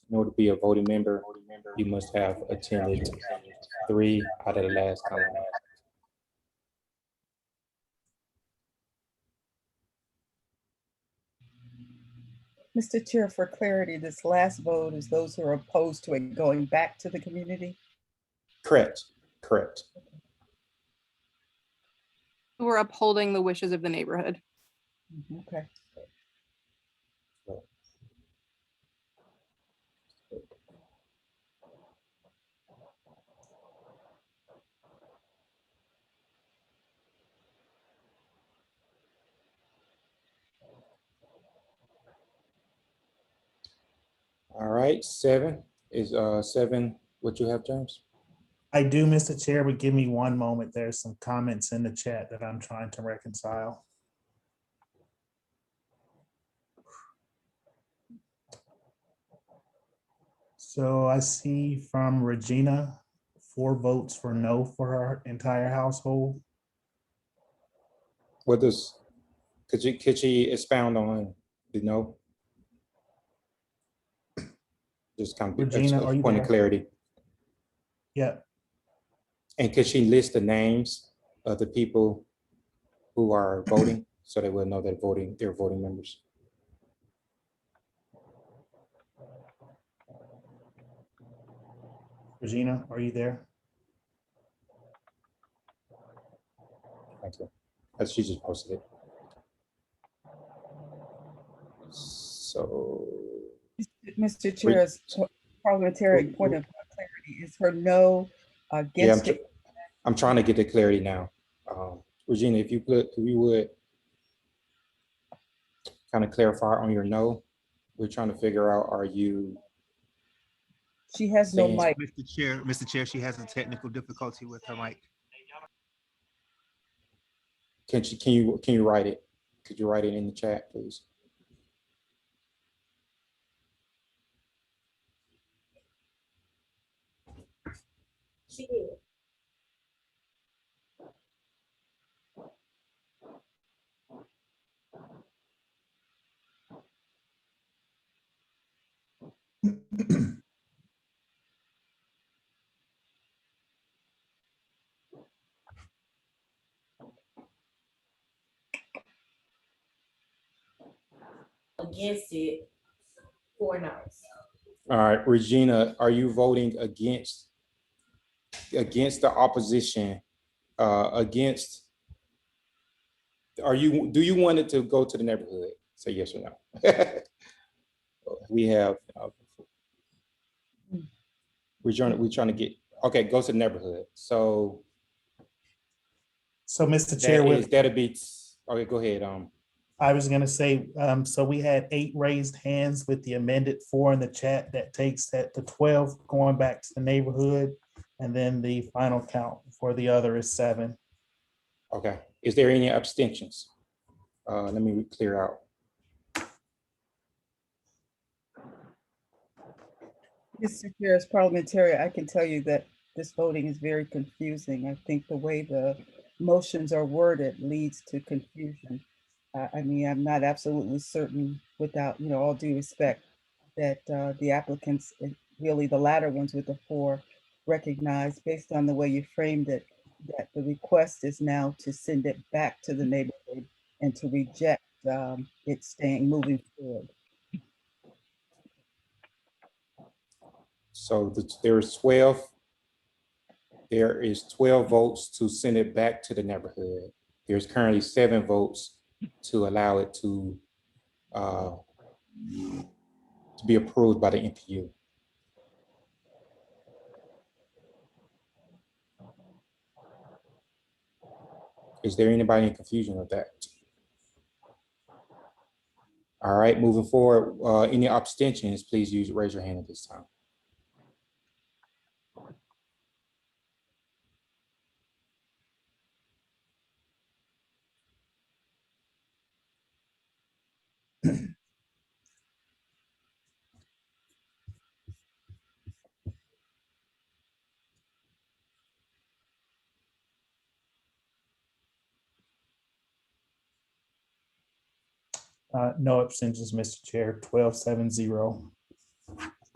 [SPEAKER 2] In order to be a voting member, you must have attended 3 out of the last column.
[SPEAKER 6] Mr. Chair, for clarity, this last vote is those who are opposed to it going back to the community?
[SPEAKER 2] Correct, correct.
[SPEAKER 15] We're upholding the wishes of the neighborhood.
[SPEAKER 6] Okay.
[SPEAKER 2] All right, 7 is 7 what you have, James?
[SPEAKER 7] I do, Mr. Chair, but give me one moment. There's some comments in the chat that I'm trying to reconcile. So I see from Regina, 4 votes for no for her entire household.
[SPEAKER 2] What does, could she expound on the no? Just kind of
[SPEAKER 7] Regina, are
[SPEAKER 2] a
[SPEAKER 7] you
[SPEAKER 2] point of
[SPEAKER 7] there?
[SPEAKER 2] clarity.
[SPEAKER 7] Yeah,
[SPEAKER 2] And could she list the names of the people who are voting so they will know they're voting members?
[SPEAKER 7] Regina, are you there?
[SPEAKER 2] Thank you. As she just posted it. So
[SPEAKER 6] Mr. Chair, as parliamentary point of clarity, is her no
[SPEAKER 2] yeah,
[SPEAKER 6] against it?
[SPEAKER 2] I'm trying to get the clarity now. Regina, if you would kind of clarify on your no, we're trying to figure out, are you?
[SPEAKER 6] She has no
[SPEAKER 2] saying-
[SPEAKER 6] mic.
[SPEAKER 16] Mr. Chair, she has a technical difficulty with her mic.
[SPEAKER 2] Can you write it? Could you write it in the chat, please?
[SPEAKER 17] She did. Against it, 4 no's.
[SPEAKER 2] All right, Regina, are you voting against the opposition? Against? Do you want it to go to the neighborhood? Say yes or no. We have. We're trying to get. Okay, go to the neighborhood. So.
[SPEAKER 7] So, Mr. Chair,
[SPEAKER 2] that'll be. Okay, go ahead.
[SPEAKER 7] I was gonna say, so we had 8 raised hands with the amended 4 in the chat. That takes that to 12 going back to the neighborhood. And then the final count for the other is 7.
[SPEAKER 2] Okay, is there any abstentions? Let me clear out.
[SPEAKER 6] Mr. Chair, as parliamentary, I can tell you that this voting is very confusing. I think the way the motions are worded leads to confusion. I mean, I'm not absolutely certain, without, all due respect, that the applicants, really the latter ones with the 4, recognize, based on the way you framed it, that the request is now to send it back to the neighborhood and to reject it moving forward.
[SPEAKER 2] So there is 12. There is 12 votes to send it back to the neighborhood. There's currently 7 votes to allow it to be approved by the NPU. Is there anybody in confusion with that? All right, moving forward, any abstentions, please raise your hand at this time.
[SPEAKER 7] No abstentions, Mr. Chair, 12-7-0.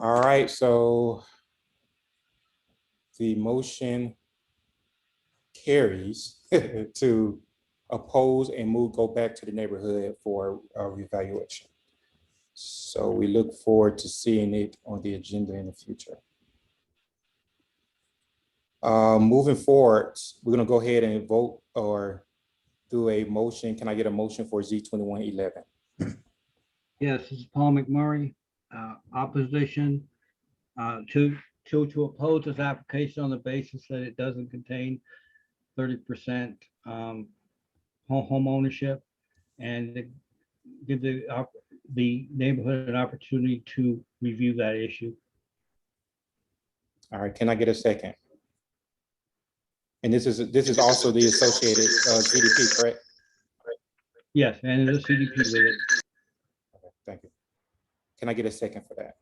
[SPEAKER 2] All right, so the motion carries to oppose and go back to the neighborhood for a revaluation. So we look forward to seeing it on the agenda in the future. Moving forward, we're gonna go ahead and vote or do a motion. Can I get a motion for Z2111?
[SPEAKER 4] Yes, this is Paul McMurray. Opposition to oppose this application on the basis that it doesn't contain 30% home ownership, and to give the neighborhood an opportunity to review that issue.
[SPEAKER 2] All right, can I get a second? And this is also the associated GDP, correct?
[SPEAKER 4] Yes, and there's a CDP with it.
[SPEAKER 2] Okay, thank you. Can I get a second for that?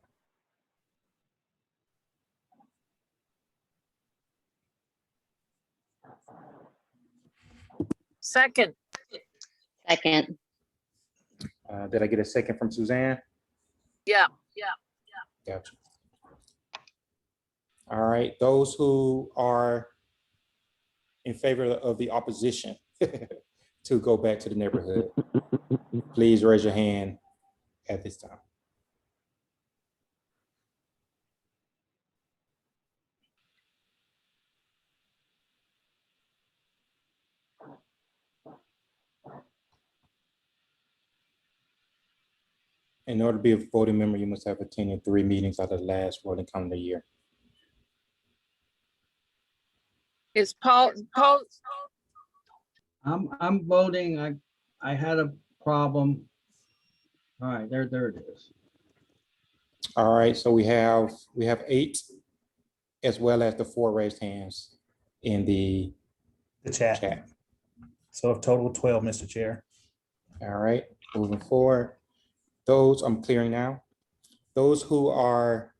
[SPEAKER 11] Second.
[SPEAKER 12] Second.
[SPEAKER 2] Did I get a second from Suzanne?
[SPEAKER 11] Yeah.
[SPEAKER 2] Gotcha. All right, those who are in favor of the opposition to go back to the neighborhood, please raise your hand at this time. In order to be a voting member, you must have attended 3 meetings out of the last voting calendar year.
[SPEAKER 11] Is Paul,
[SPEAKER 4] I'm voting. I had a problem. All right, there it is.
[SPEAKER 2] All right, so we have 8 as well as the 4 raised hands in the chat.
[SPEAKER 7] So a total of 12, Mr. Chair.
[SPEAKER 2] All right, moving forward. Those, I'm clearing now. Those who are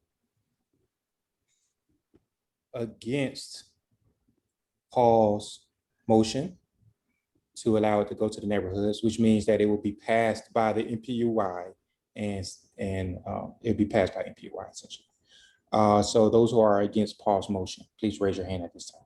[SPEAKER 2] against Paul's motion to allow it to go to the neighborhoods, which means that it will be passed by the NPU-Y and it'll be passed by NPU-Y essentially. So those who are against Paul's motion, please raise your hand at this time.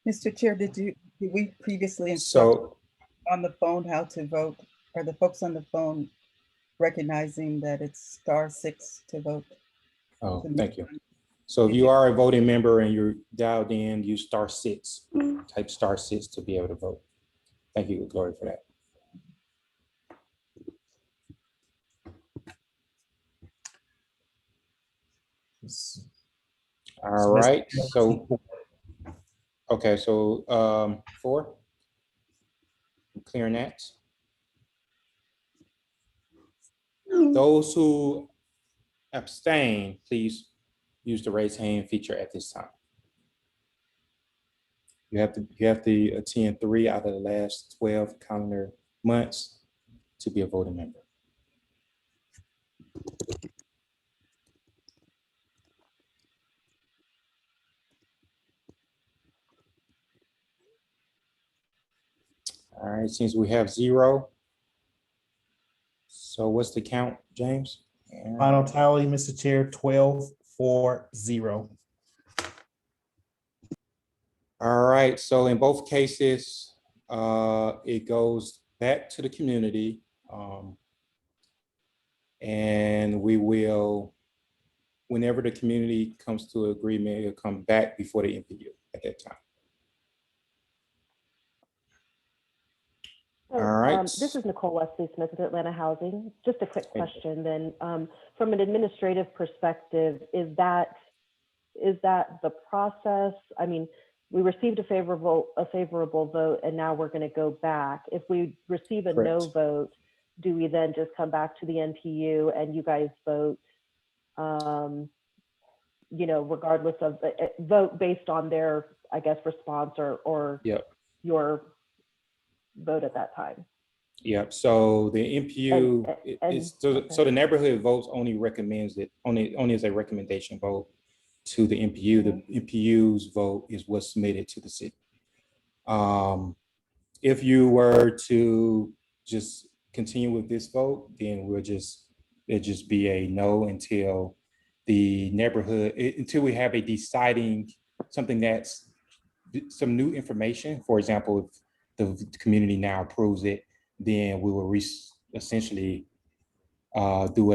[SPEAKER 6] Mr. Chair, did we previously instruct on the phone how to vote? Are the folks on the phone recognizing that it's *6 to vote?
[SPEAKER 2] Oh, thank you. So if you are a voting member and you're dialed in, use *6, type *6 to be able to vote. Thank you, Gloria, for that. All right, so, okay, so 4, I'm clearing that. Those who abstain, please use the raise hand feature at this time. You have to attend 3 out of the last 12 calendar months to be a voting member. All right, since we have 0. So what's the count, James?
[SPEAKER 7] Final tally, Mr. Chair, 12-4-0.
[SPEAKER 2] All right, so in both cases, it goes back to the community. And we will, whenever the community comes to an agreement, it'll come back before the NPU at that time.
[SPEAKER 9] So,
[SPEAKER 2] all right.
[SPEAKER 9] This is Nicole Wesley Smith with Atlanta Housing. Just a quick question then. From an administrative perspective, is that the process? I mean, we received a favorable vote and now we're going to go back. If we receive a no vote, do we then just come back to the NPU and you guys vote regardless of the vote based on their, I guess, response or
[SPEAKER 2] Yep.
[SPEAKER 9] your vote at that time.
[SPEAKER 2] Yep. So the NPU
[SPEAKER 9] And-
[SPEAKER 2] is so the neighborhood votes only recommends it only as a recommendation vote to the NPU. The NPU's vote is what's submitted to the city. If you were to just continue with this vote, then it'd just be a no until the neighborhood, until we have a deciding something that's some new information. For example, if the community now approves it, then we will essentially do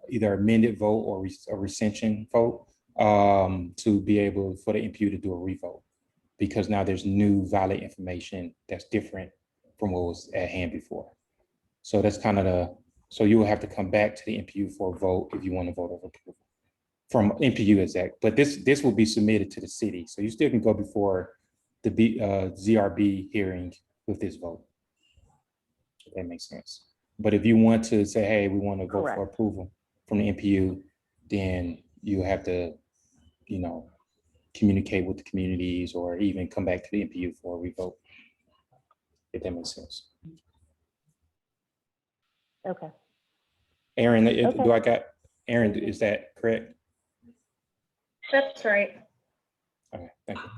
[SPEAKER 2] either amended vote or a rescission vote to be able for the NPU to do a revote, because now there's new valid information that's different from what was at hand before. So that's kind of so you will have to come back to the NPU for a vote if you want to vote of approval from NPU exact, but this will be submitted to the city. So you still can go before the ZRB hearing with this vote. If that makes sense. But if you want to say, hey, we want to vote for approval from the NPU, then you have to, communicate with the communities or even come back to the NPU for a revote. If that makes sense.
[SPEAKER 9] Okay.
[SPEAKER 2] Aaron, Aaron, is that correct?
[SPEAKER 15] That's right.
[SPEAKER 2] Okay, thank you.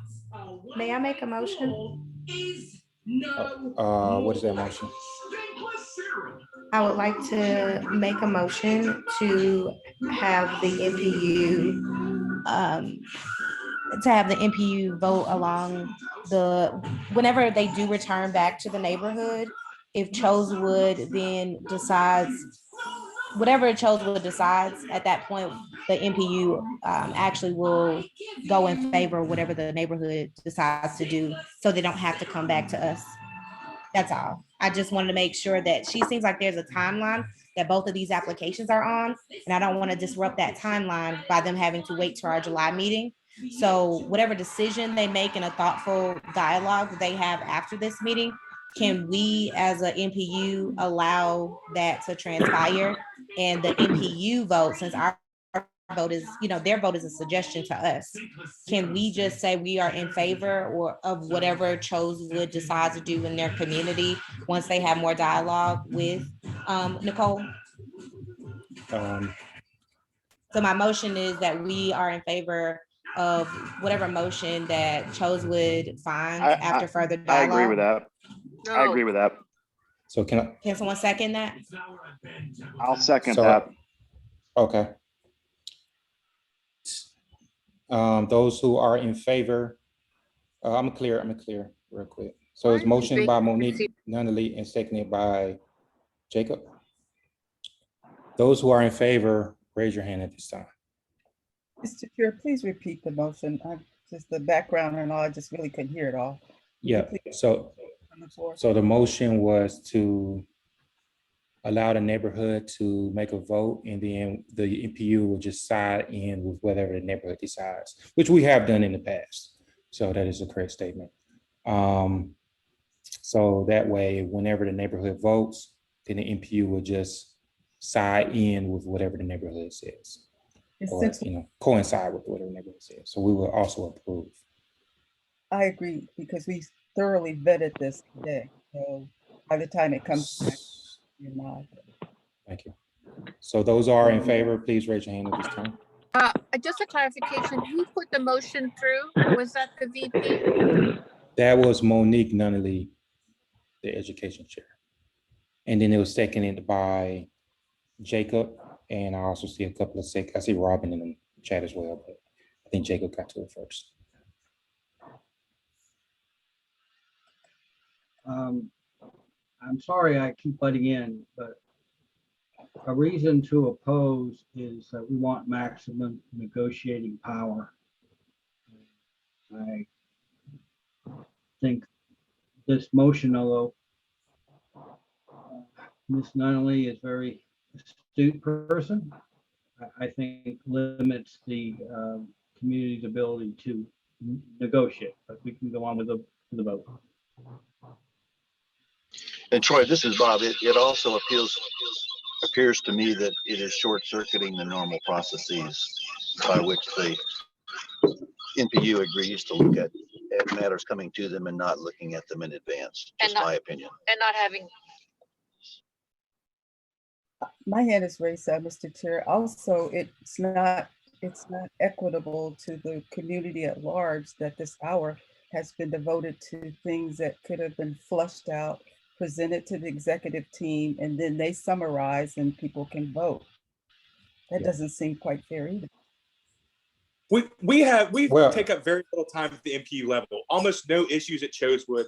[SPEAKER 15] May I make a motion?
[SPEAKER 2] What is that motion?
[SPEAKER 15] I would like to make a motion to have the NPU vote along whenever they do return back to the neighborhood, if Chosewood then decides, whatever Chosewood decides at that point, the NPU actually will go in favor of whatever the neighborhood decides to do, so they don't have to come back to us. That's all. I just wanted to make sure that she seems like there's a timeline that both of these applications are on, and I don't want to disrupt that timeline by them having to wait to our July meeting. So whatever decision they make in a thoughtful dialogue that they have after this meeting, can we as a NPU allow that to transpire? And the NPU vote, since our vote is, their vote is a suggestion to us, can we just say we are in favor of whatever Chosewood decides to do in their community once they have more dialogue with Nicole? So my motion is that we are in favor of whatever motion that Chosewood finds after further dialogue.
[SPEAKER 5] I agree with that. I agree with that.
[SPEAKER 2] So can
[SPEAKER 15] someone second that?
[SPEAKER 5] I'll second that.
[SPEAKER 2] Okay. Those who are in favor, I'm clear real quick. So it's motion by Monique Nunley and seconded by Jacob. Those who are in favor, raise your hand at this time.
[SPEAKER 6] Mr. Chair, please repeat the motion. Just the background and all, I just really couldn't hear it all.
[SPEAKER 2] Yeah, so the motion was to allow the neighborhood to make a vote, and then the NPU will just side in with whatever the neighborhood decides, which we have done in the past. So that is a correct statement. So that way, whenever the neighborhood votes, then the NPU will just side in with whatever the neighborhood says, or coincide with whatever the neighborhood says. So we will also approve.
[SPEAKER 6] I agree, because we thoroughly vetted this today. So by the time it comes back, you're not.
[SPEAKER 2] Thank you. So those are in favor, please raise your hand at this time.
[SPEAKER 11] Just a clarification, who put the motion through? Was that the VP?
[SPEAKER 2] That was Monique Nunley, the education chair. And then it was seconded by Jacob, and I also see a couple of I see Robin in the chat as well, but I think Jacob got to it first.
[SPEAKER 4] I'm sorry I keep butting in, but a reason to oppose is that we want maximum negotiating power. I think this motion, although Ms. Nunley is a very astute person, I think limits the community's ability to negotiate, but we can go on with the vote.
[SPEAKER 18] And Troy, this is Bob. It also appears to me that it is short circuiting the normal processes by which the NPU agrees to look at matters coming to them and not looking at them in advance,
[SPEAKER 11] And
[SPEAKER 18] just
[SPEAKER 11] not-
[SPEAKER 18] my opinion.
[SPEAKER 11] And not having,
[SPEAKER 6] My hand is raised, Mr. Chair. Also, it's not equitable to the community at large that this hour has been devoted to things that could have been flushed out, presented to the executive team, and then they summarize and people can vote. That doesn't seem quite fair either.
[SPEAKER 8] We've
[SPEAKER 2] Well-
[SPEAKER 8] taken up very little time at the NPU level. Almost no issues at Chosewood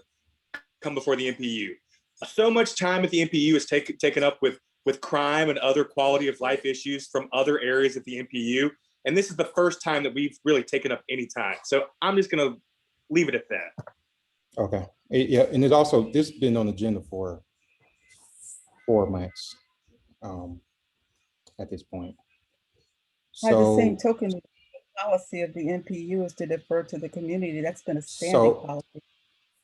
[SPEAKER 8] come before the NPU. So much time at the NPU is taken up with crime and other quality of life issues from other areas at the NPU. And this is the first time that we've really taken up any time. So I'm just gonna leave it at that.
[SPEAKER 2] Okay, yeah, and it's also, this has been on the agenda for 4 months at this point.
[SPEAKER 6] By the same
[SPEAKER 2] So,
[SPEAKER 6] token, the policy of the NPU is to defer to the community. That's been a standing
[SPEAKER 2] So-
[SPEAKER 6] policy.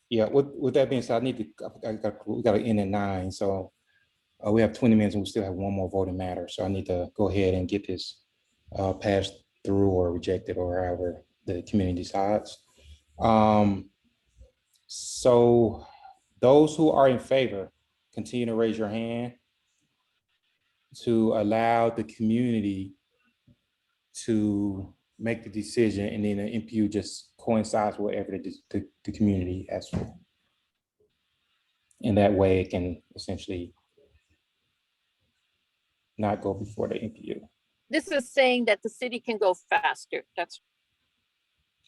[SPEAKER 2] yeah, with that being said, we got to end at 9, so we have 20 minutes and we still have one more voting matter. So I need to go ahead and get this passed through or rejected or however the community decides. So those who are in favor, continue to raise your hand to allow the community to make the decision, and then the NPU just coincides with whatever the community asks for. And that way it can essentially not go before the NPU.
[SPEAKER 11] this is saying that the city can go faster. That's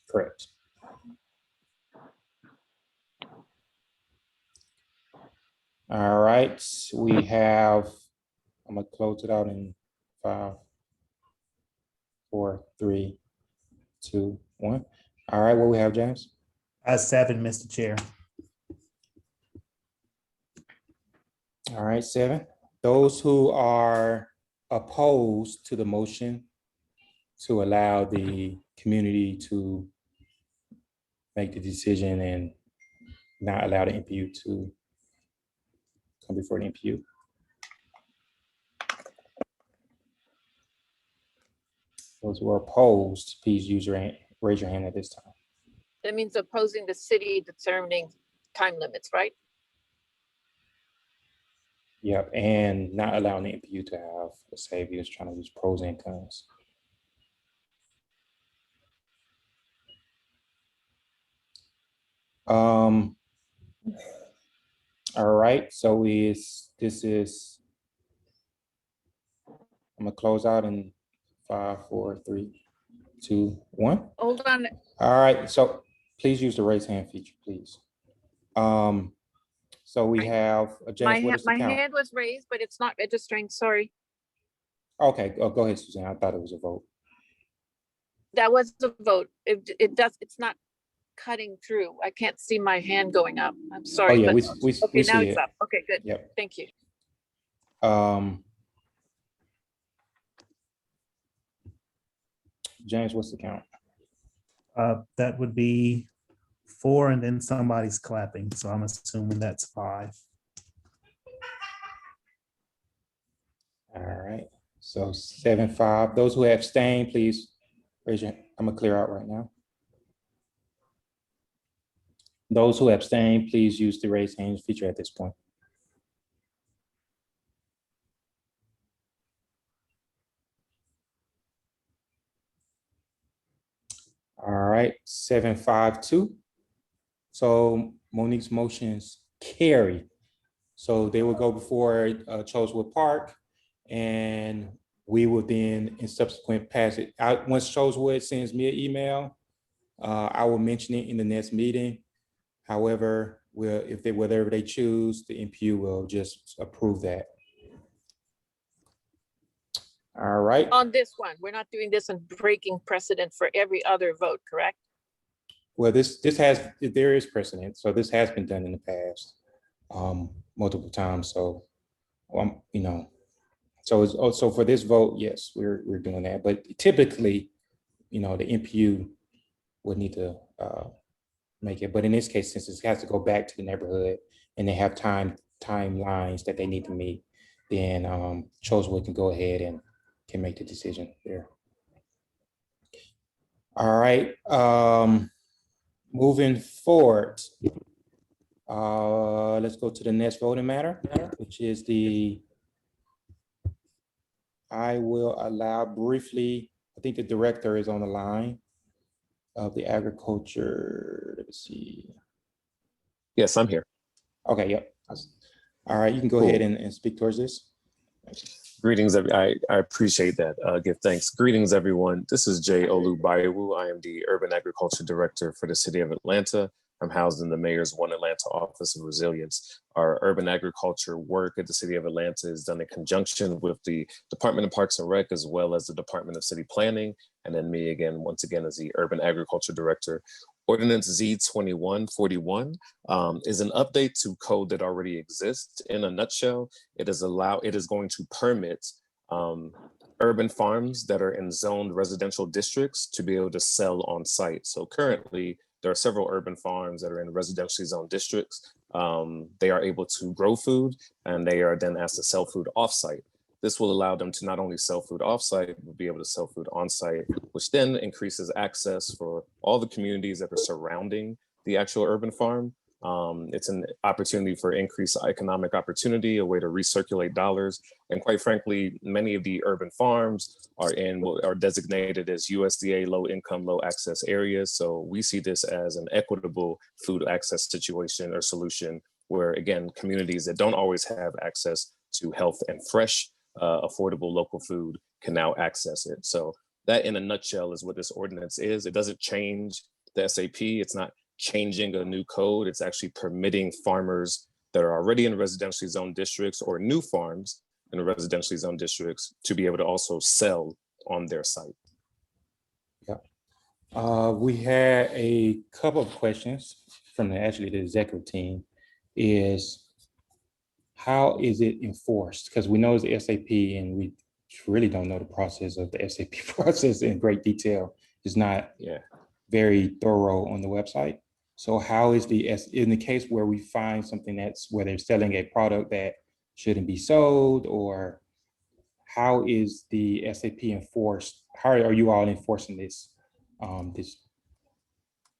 [SPEAKER 2] Correct. All right, we have, I'm gonna close it out in 5, 4, 3, 2, 1. All right, what we have, James?
[SPEAKER 7] 7, Mr. Chair.
[SPEAKER 2] All right, 7. Those who are opposed to the motion to allow the community to make the decision and not allow the NPU to come before the NPU. Those who are opposed, please use your hand, raise your hand at this time.
[SPEAKER 11] that means opposing the city determining time limits, right?
[SPEAKER 2] Yep, and not allowing the NPU to have, let's say if he was trying to use pros and cons. All right, so this is, I'm gonna close out in 5, 4, 3, 2, 1.
[SPEAKER 11] Hold on,
[SPEAKER 2] All right, so please use the raise hand feature, please. So we have, James, what is the
[SPEAKER 11] my
[SPEAKER 2] count?
[SPEAKER 11] hand was raised, but it's not registering, sorry.
[SPEAKER 2] Okay, go ahead, Suzanne, I thought it was a vote.
[SPEAKER 11] That was the vote. It's not cutting through. I can't see my hand going up. I'm sorry.
[SPEAKER 2] Oh, yeah,
[SPEAKER 11] but-
[SPEAKER 2] we
[SPEAKER 11] Okay, now
[SPEAKER 2] see
[SPEAKER 11] it's
[SPEAKER 2] it.
[SPEAKER 11] up. Okay, good.
[SPEAKER 2] Yep.
[SPEAKER 11] Thank you.
[SPEAKER 2] James, what's the count?
[SPEAKER 7] That would be 4 and then somebody's clapping. So I'm assuming that's 5.
[SPEAKER 2] All right, so 7-5. Those who abstain, please raise your, I'm gonna clear out right now. Those who abstain, please use the raise hand feature at this point. All right, 7-5-2. So Monique's motions carry. So they will go before Chosewood Park, and we will then in subsequent pass it out. Once Chosewood sends me an email, I will mention it in the next meeting. However, whatever they choose, the NPU will just approve that. All right.
[SPEAKER 11] On this one, we're not doing this and breaking precedent for every other vote, correct?
[SPEAKER 2] Well, there is precedent. So this has been done in the past multiple times. So, so it's also for this vote, yes, we're doing that. But typically, the NPU would need to make it. But in this case, since it has to go back to the neighborhood and they have timelines that they need to meet, then Chosewood can go ahead and can make the decision there. All right, moving forward. Let's go to the next voting matter, which is I will allow briefly, I think the director is on the line of the agriculture. Let's see.
[SPEAKER 19] Yes, I'm here.
[SPEAKER 2] Okay, yep. All right, you can go ahead and speak towards this.
[SPEAKER 19] Greetings, I appreciate that. Give thanks. Greetings, everyone. This is Jay Olubayewu. I am the Urban Agriculture Director for the City of Atlanta. I'm housed in the Mayor's One Atlanta Office of Resilience. Our urban agriculture work at the City of Atlanta is done in conjunction with the Department of Parks and Rec, as well as the Department of City Planning, and then me again, once again, as the Urban Agriculture Director. Ordinance Z2141 is an update to code that already exists. In a nutshell, it is going to permit urban farms that are in zoned residential districts to be able to sell on site. So currently, there are several urban farms that are in residentially zoned districts. They are able to grow food, and they are then asked to sell food off-site. This will allow them to not only sell food off-site, but be able to sell food on-site, which then increases access for all the communities that are surrounding the actual urban farm. It's an opportunity for increased economic opportunity, a way to recirculate dollars. And quite frankly, many of the urban farms are designated as USDA low income, low access areas. So we see this as an equitable food access situation or solution where, again, communities that don't always have access to health and fresh, affordable local food can now access it. So that in a nutshell is what this ordinance is. It doesn't change the SAP. It's not changing a new code. It's actually permitting farmers that are already in residentially zoned districts or new farms in residentially zoned districts to be able to also sell on their site.
[SPEAKER 2] Yeah. We had a couple of questions from the executive team. Is how is it enforced? Because we know it's the SAP and we really don't know the process of the SAP process in great detail. It's not very thorough on the website. So how is in the case where we find something where they're selling a product that shouldn't be sold, or how is the SAP enforced? How are you all enforcing this?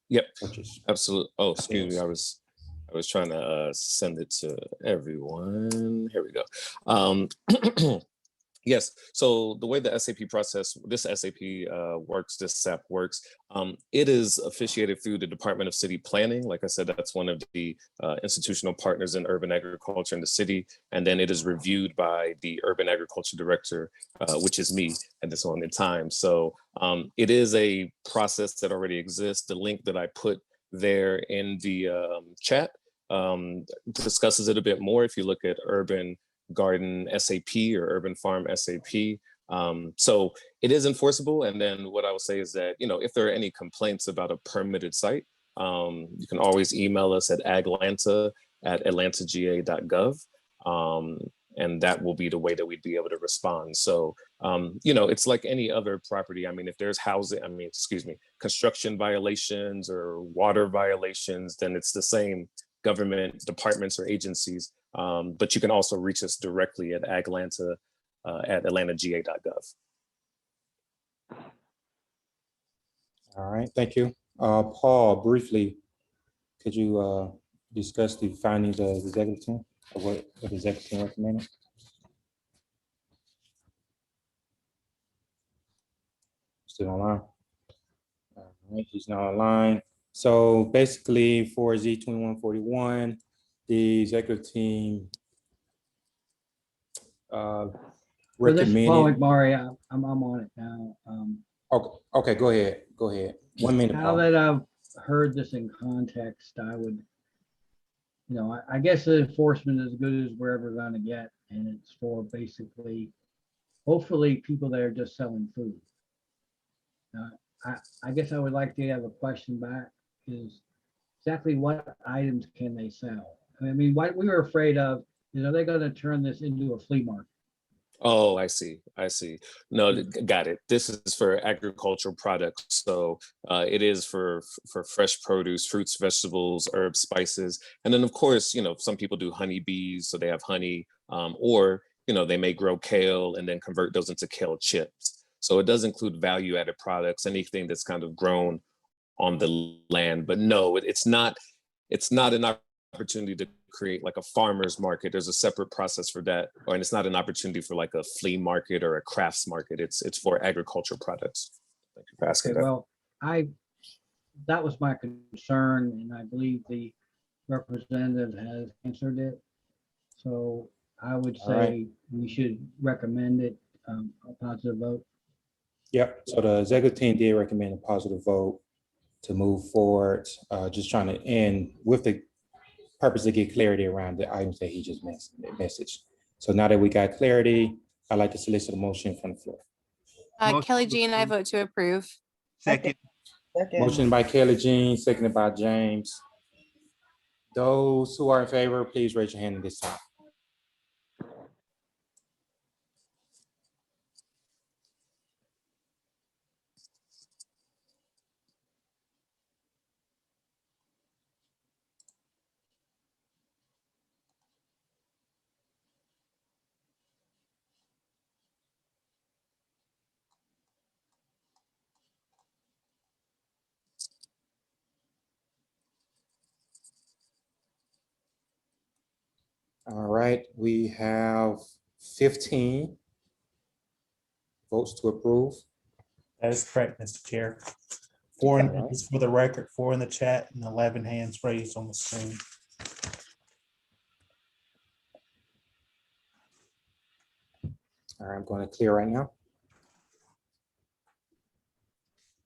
[SPEAKER 19] Yep,
[SPEAKER 2] purchase?
[SPEAKER 19] Absolutely. Oh, excuse me. I was trying to send it to everyone. Here we go. Yes, so the way the SAP process, this SAP works, this SAP works, it is officiated through the Department of City Planning. Like I said, that's one of the institutional partners in urban agriculture in the city. And then it is reviewed by the Urban Agriculture Director, which is me at this moment in time. So it is a process that already exists. The link that I put there in the chat discusses it a bit more. If you look at Urban Garden SAP or Urban Farm SAP. So it is enforceable. And then what I would say is that, if there are any complaints about a permitted site, you can always email us at aglanta@atlantaga.gov. And that will be the way that we'd be able to respond. So, it's like any other property. I mean, if there's construction violations or water violations, then it's the same government departments or agencies. But you can also reach us directly at aglanta@atlantaga.gov.
[SPEAKER 2] All right, thank you. Paul, briefly, could you discuss the findings of the executive team, or what the executive team recommended? Still online? All right, he's not online. So basically for Z2141, the executive team recommended.
[SPEAKER 4] Mari, I'm on it now.
[SPEAKER 2] Okay, go ahead. 1 minute.
[SPEAKER 4] Now that I've heard this in context, I would, I guess the enforcement is as good as we're ever going to get, and it's for basically, hopefully, people that are just selling food. I guess I would like to have a question back: is exactly what items can they sell? I mean, what we were afraid of is, are they going to turn this into a flea market?
[SPEAKER 19] Oh, I see. No, got it. This is for agricultural products. So it is for fresh produce, fruits, vegetables, herbs, spices. And then of course, some people do honeybees, so they have honey, or, they may grow kale and then convert those into kale chips. So it does include value added products, anything that's kind of grown on the land. But no, it's not an opportunity to create like a farmer's market. There's a separate process for that. And it's not an opportunity for like a flea market or a crafts market. It's for agricultural products. Thank you for asking
[SPEAKER 4] Okay,
[SPEAKER 19] that.
[SPEAKER 4] well, that was my concern, and I believe the representative has answered it. So I would
[SPEAKER 2] All right.
[SPEAKER 4] say we should recommend it, a positive vote.
[SPEAKER 2] Yep, so the executive team did recommend a positive vote to move forward, just trying to end with the purpose to get clarity around the items that he just messaged. So now that we got clarity, I'd like to solicit a motion from the floor.
[SPEAKER 16] Motion
[SPEAKER 20] Kelly
[SPEAKER 16] to
[SPEAKER 20] Jean, I vote to approve.
[SPEAKER 16] Second.
[SPEAKER 2] Motion by Kelly Jean, seconded by James. Those who are in favor, please raise your hand at this time. All right, we have 15 votes to approve.
[SPEAKER 7] That is correct, Mr. Chair. Just for the record, 4 in the chat and 11 hands raised on the screen.
[SPEAKER 2] All right, I'm going to clear right now.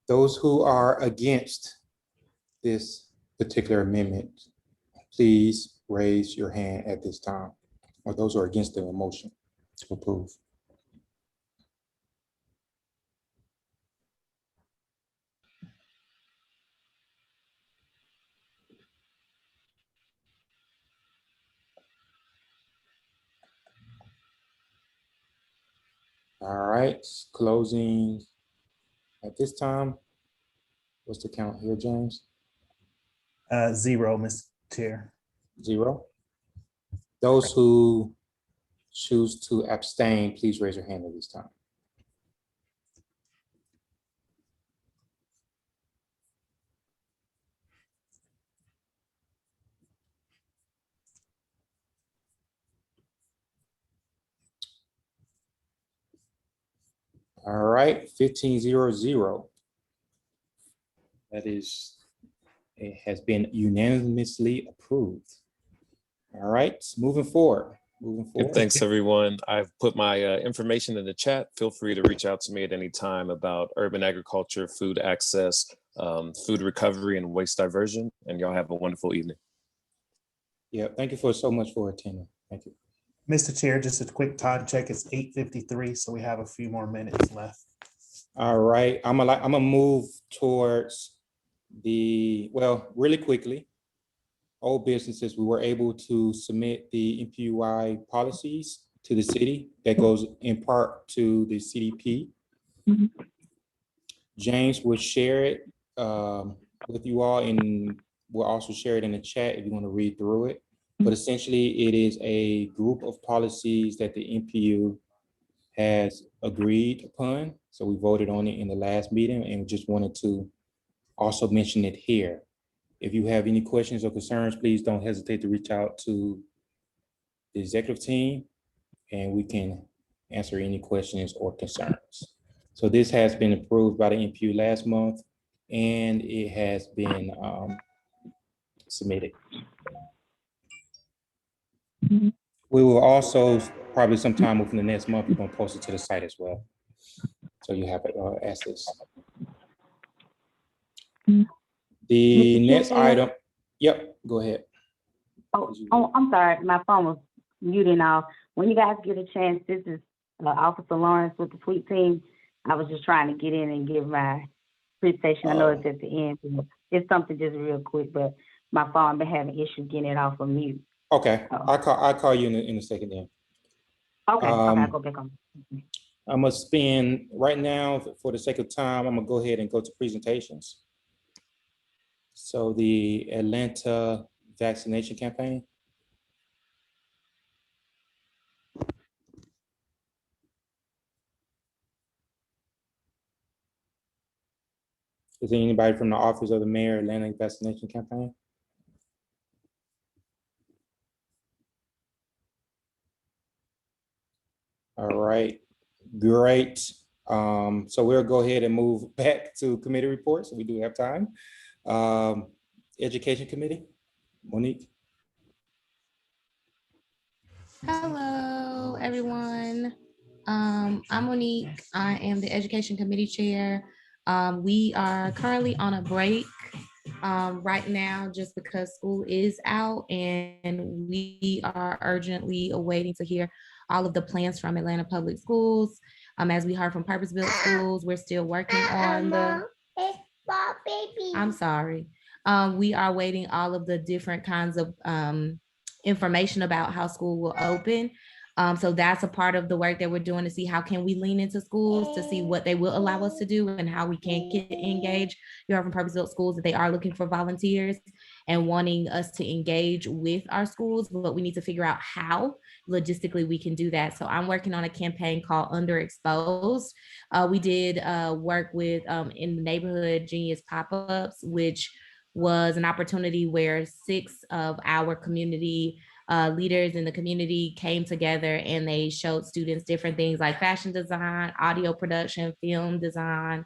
[SPEAKER 2] Those who are against this particular amendment, please raise your hand at this time, or those who are against the motion to approve. All right, closing at this time. What's the count here, James?
[SPEAKER 7] 0, Mr. Chair.
[SPEAKER 2] 0. Those who choose to abstain, please raise your hand at this time. All right, 15-0-0. That is, it has been unanimously approved. All right, moving forward.
[SPEAKER 19] Good, thanks, everyone. I've put my information in the chat. Feel free to reach out to me at any time about urban agriculture, food access, food recovery, and waste diversion. And y'all have a wonderful evening.
[SPEAKER 2] Yeah, thank you so much for attending. Thank you.
[SPEAKER 7] Mr. Chair, just a quick time check. It's 8:53, so we have a few more minutes left.
[SPEAKER 2] All right, I'm gonna move towards really quickly. Old businesses, we were able to submit the NPU-Y policies to the city. That goes in part to the CDP. James will share it with you all, and we'll also share it in the chat if you want to read through it. But essentially, it is a group of policies that the NPU has agreed upon. So we voted on it in the last meeting, and we just wanted to also mention it here. If you have any questions or concerns, please don't hesitate to reach out to the executive team, and we can answer any questions or concerns. So this has been approved by the NPU last month, and it has been submitted. We will also, probably sometime within the next month, we're gonna post it to the site as well. So you have access. The next item, yep, go ahead.
[SPEAKER 21] Oh, I'm sorry, my phone was muted now. When you guys get a chance, this is Officer Lawrence with the sweep team. I was just trying to get in and give my presentation. I know it's at the end. It's something just real quick, but my phone been having issues getting it off of mute.
[SPEAKER 2] Okay, I'll call you in a second then.
[SPEAKER 21] Okay, I'll go back on.
[SPEAKER 2] I'm gonna spend, right now, for the sake of time, I'm gonna go ahead and go to presentations. So the Atlanta vaccination campaign. Is there anybody from the Office of the Mayor Atlanta Vaccination Campaign? All right, great. So we'll go ahead and move back to committee reports. We do have time. Education Committee, Monique.
[SPEAKER 15] Hello, everyone. I'm Monique. I am the Education Committee Chair. We are currently on a break right now just because school is out, and we are urgently awaiting to hear all of the plans from Atlanta Public Schools. As we heard from purpose-built schools, we're still working on the. I'm sorry. We are waiting all of the different kinds of information about how school will open. So that's a part of the work that we're doing to see how can we lean into schools to see what they will allow us to do and how we can get engaged. You heard from purpose-built schools that they are looking for volunteers and wanting us to engage with our schools, but we need to figure out how logistically we can do that. So I'm working on a campaign called Underexposed. We did work with in the neighborhood Genius Pop-Ups, which was an opportunity where 6 of our community leaders in the community came together and they showed students different things like fashion design, audio production, film design,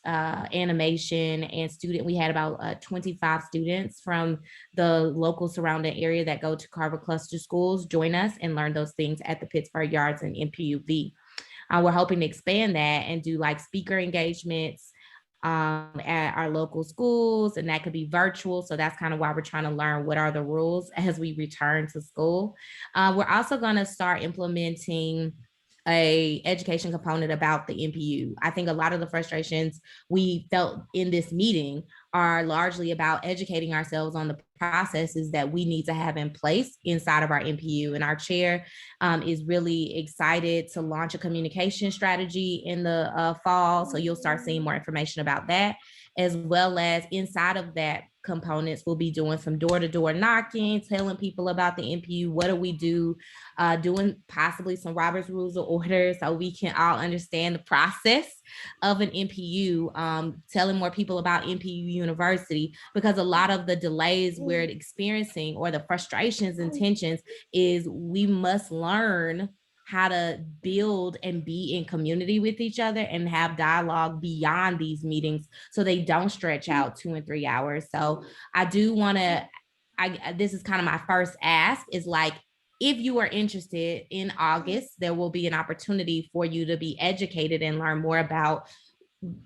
[SPEAKER 15] animation, and we had about 25 students from the local surrounding area that go to Carver Cluster schools join us and learn those things at the Pittsburgh Yards and NPU-Y. We're hoping to expand that and do like speaker engagements at our local schools, and that could be virtual. So that's kind of why we're trying to learn what are the rules as we return to school. We're also going to start implementing a education component about the NPU. I think a lot of the frustrations we felt in this meeting are largely about educating ourselves on the processes that we need to have in place inside of our NPU. And our chair is really excited to launch a communication strategy in the fall. So you'll start seeing more information about that, as well as inside of that components, we'll be doing some door-to-door knocking, telling people about the NPU, what do we do, doing possibly some Robert's Rules of Order so we can all understand the process of an NPU, telling more people about NPU University, because a lot of the delays we're experiencing or the frustrations and tensions is we must learn how to build and be in community with each other and have dialogue beyond these meetings so they don't stretch out 2 and 3 hours. So I do want to, this is kind of my first ask is like, if you are interested in August, there will be an opportunity for you to be educated and learn more about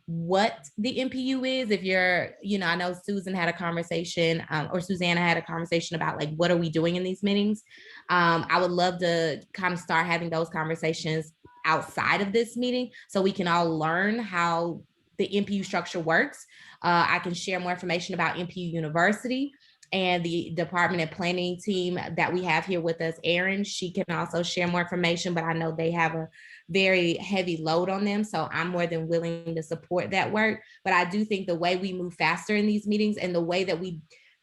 [SPEAKER 15] what the NPU is. If you're, I know Susan had a conversation or Susanna had a conversation about like, what are we doing in these meetings? I would love to kind of start having those conversations outside of this meeting so we can all learn how the NPU structure works. I can share more information about NPU University and the department and planning team that we have here with us, Erin. She can also share more information, but I know they have a very heavy load on them. So I'm more than willing to support that work. But I do think the way we move faster in these meetings and the way that we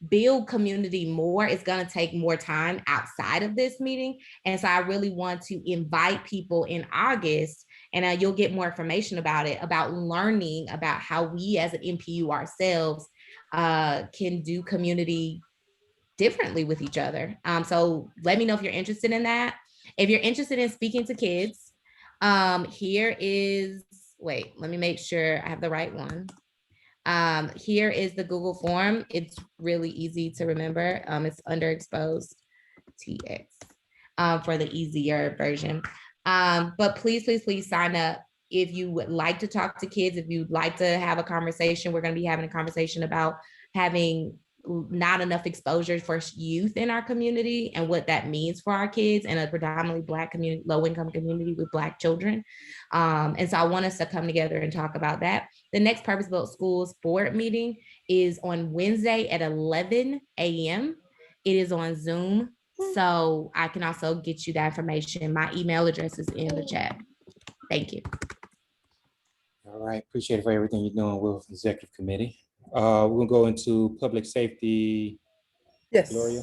[SPEAKER 15] build community more is going to take more time outside of this meeting. And so I really want to invite people in August, and you'll get more information about it, about learning about how we as an NPU ourselves can do community differently with each other. So let me know if you're interested in that. If you're interested in speaking to kids, here is, wait, let me make sure I have the right one. Here is the Google form. It's really easy to remember. It's Underexposed TX for the easier version. But please, please, please sign up if you would like to talk to kids, if you'd like to have a conversation. We're going to be having a conversation about having not enough exposure for youth in our community and what that means for our kids in a predominantly Black community, low-income community with Black children. And so I want us to come together and talk about that. The next Purpose-Built Schools board meeting is on Wednesday at 11 a.m. It is on Zoom. So I can also get you that information. My email address is in the chat. Thank you.
[SPEAKER 2] All right, appreciate it for everything you're doing with the Executive Committee. We're gonna go into public safety.
[SPEAKER 6] Yes.
[SPEAKER 2] Gloria.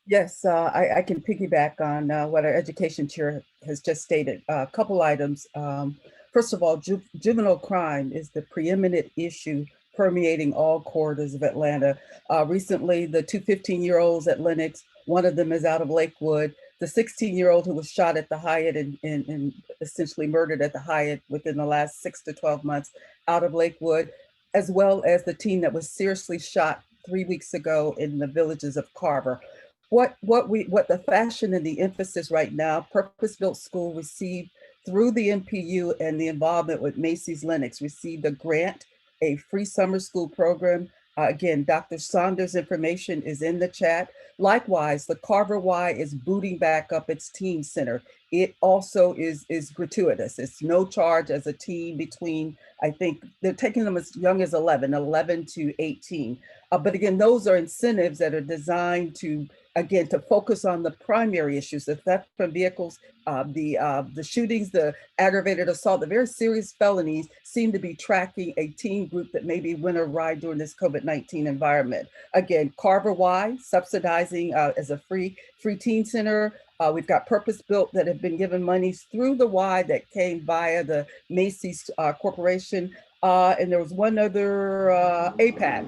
[SPEAKER 6] Yes, I can piggyback on what our education chair has just stated. A couple items. First of all, juvenile crime is the preeminent issue permeating all corridors of Atlanta. Recently, the two 15-year-olds at Lenox, one of them is out of Lakewood. The 16-year-old who was shot at the Hyatt and essentially murdered at the Hyatt within the last 6 to 12 months out of Lakewood, as well as the teen that was seriously shot 3 weeks ago in the villages of Carver. What the fashion and the emphasis right now, purpose-built school received through the NPU and the involvement with Macy's Lenox, received a grant, a free summer school program. Again, Dr. Saunders' information is in the chat. Likewise, the Carver Y is booting back up its teen center. It also is gratuitous. It's no charge as a teen between, I think, they're taking them as young as 11 to 18. But again, those are incentives that are designed to, again, to focus on the primary issues, the theft from vehicles, the shootings, the aggravated assault, the very serious felonies seem to be tracking a teen group that maybe went awry during this COVID-19 environment. Again, Carver Y subsidizing as a free teen center. We've got purpose-built that have been given monies through the Y that came via the Macy's Corporation. And there was one other APAD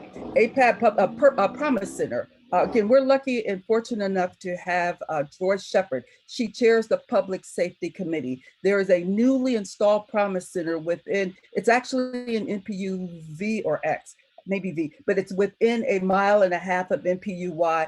[SPEAKER 6] Promise Center. Again, we're lucky and fortunate enough to have Joyce Shepard. She chairs the Public Safety Committee. There is a newly installed Promise Center within, it's actually an NPU-V or X, maybe V, but it's within 1.5 miles of NPU-Y.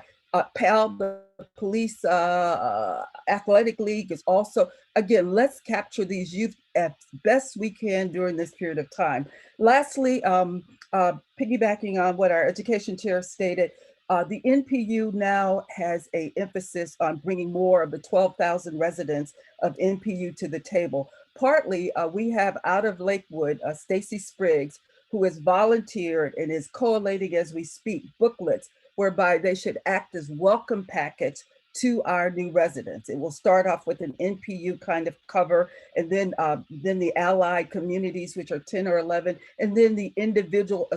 [SPEAKER 6] PAL, the Police Athletic League is also, again, let's capture these youth as best we can during this period of time. Lastly, piggybacking on what our education chair stated, the NPU now has an emphasis on bringing more of the 12,000 residents of NPU to the table. Partly, we have out of Lakewood, Stacy Spriggs, who has volunteered and is collating as we speak booklets whereby they should act as welcome packets to our new residents. It will start off with an NPU kind of cover, and then the allied communities, which are 10 or 11, and then the individual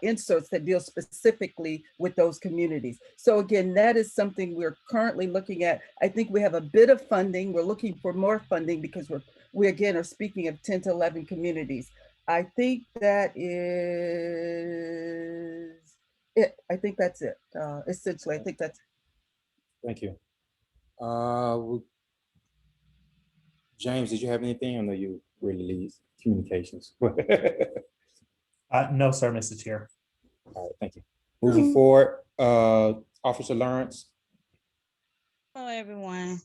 [SPEAKER 6] inserts that deal specifically with those communities. So again, that is something we're currently looking at. I think we have a bit of funding. We're looking for more funding because we again are speaking of 10 to 11 communities. I think that is it. I think that's it. Essentially, I think that's it.
[SPEAKER 2] Thank you. James, did you have anything? I know you really lead communications.
[SPEAKER 7] No, sir, Mr. Chair.
[SPEAKER 2] All right, thank you. Moving forward, Officer Lawrence.
[SPEAKER 20] Hello, everyone.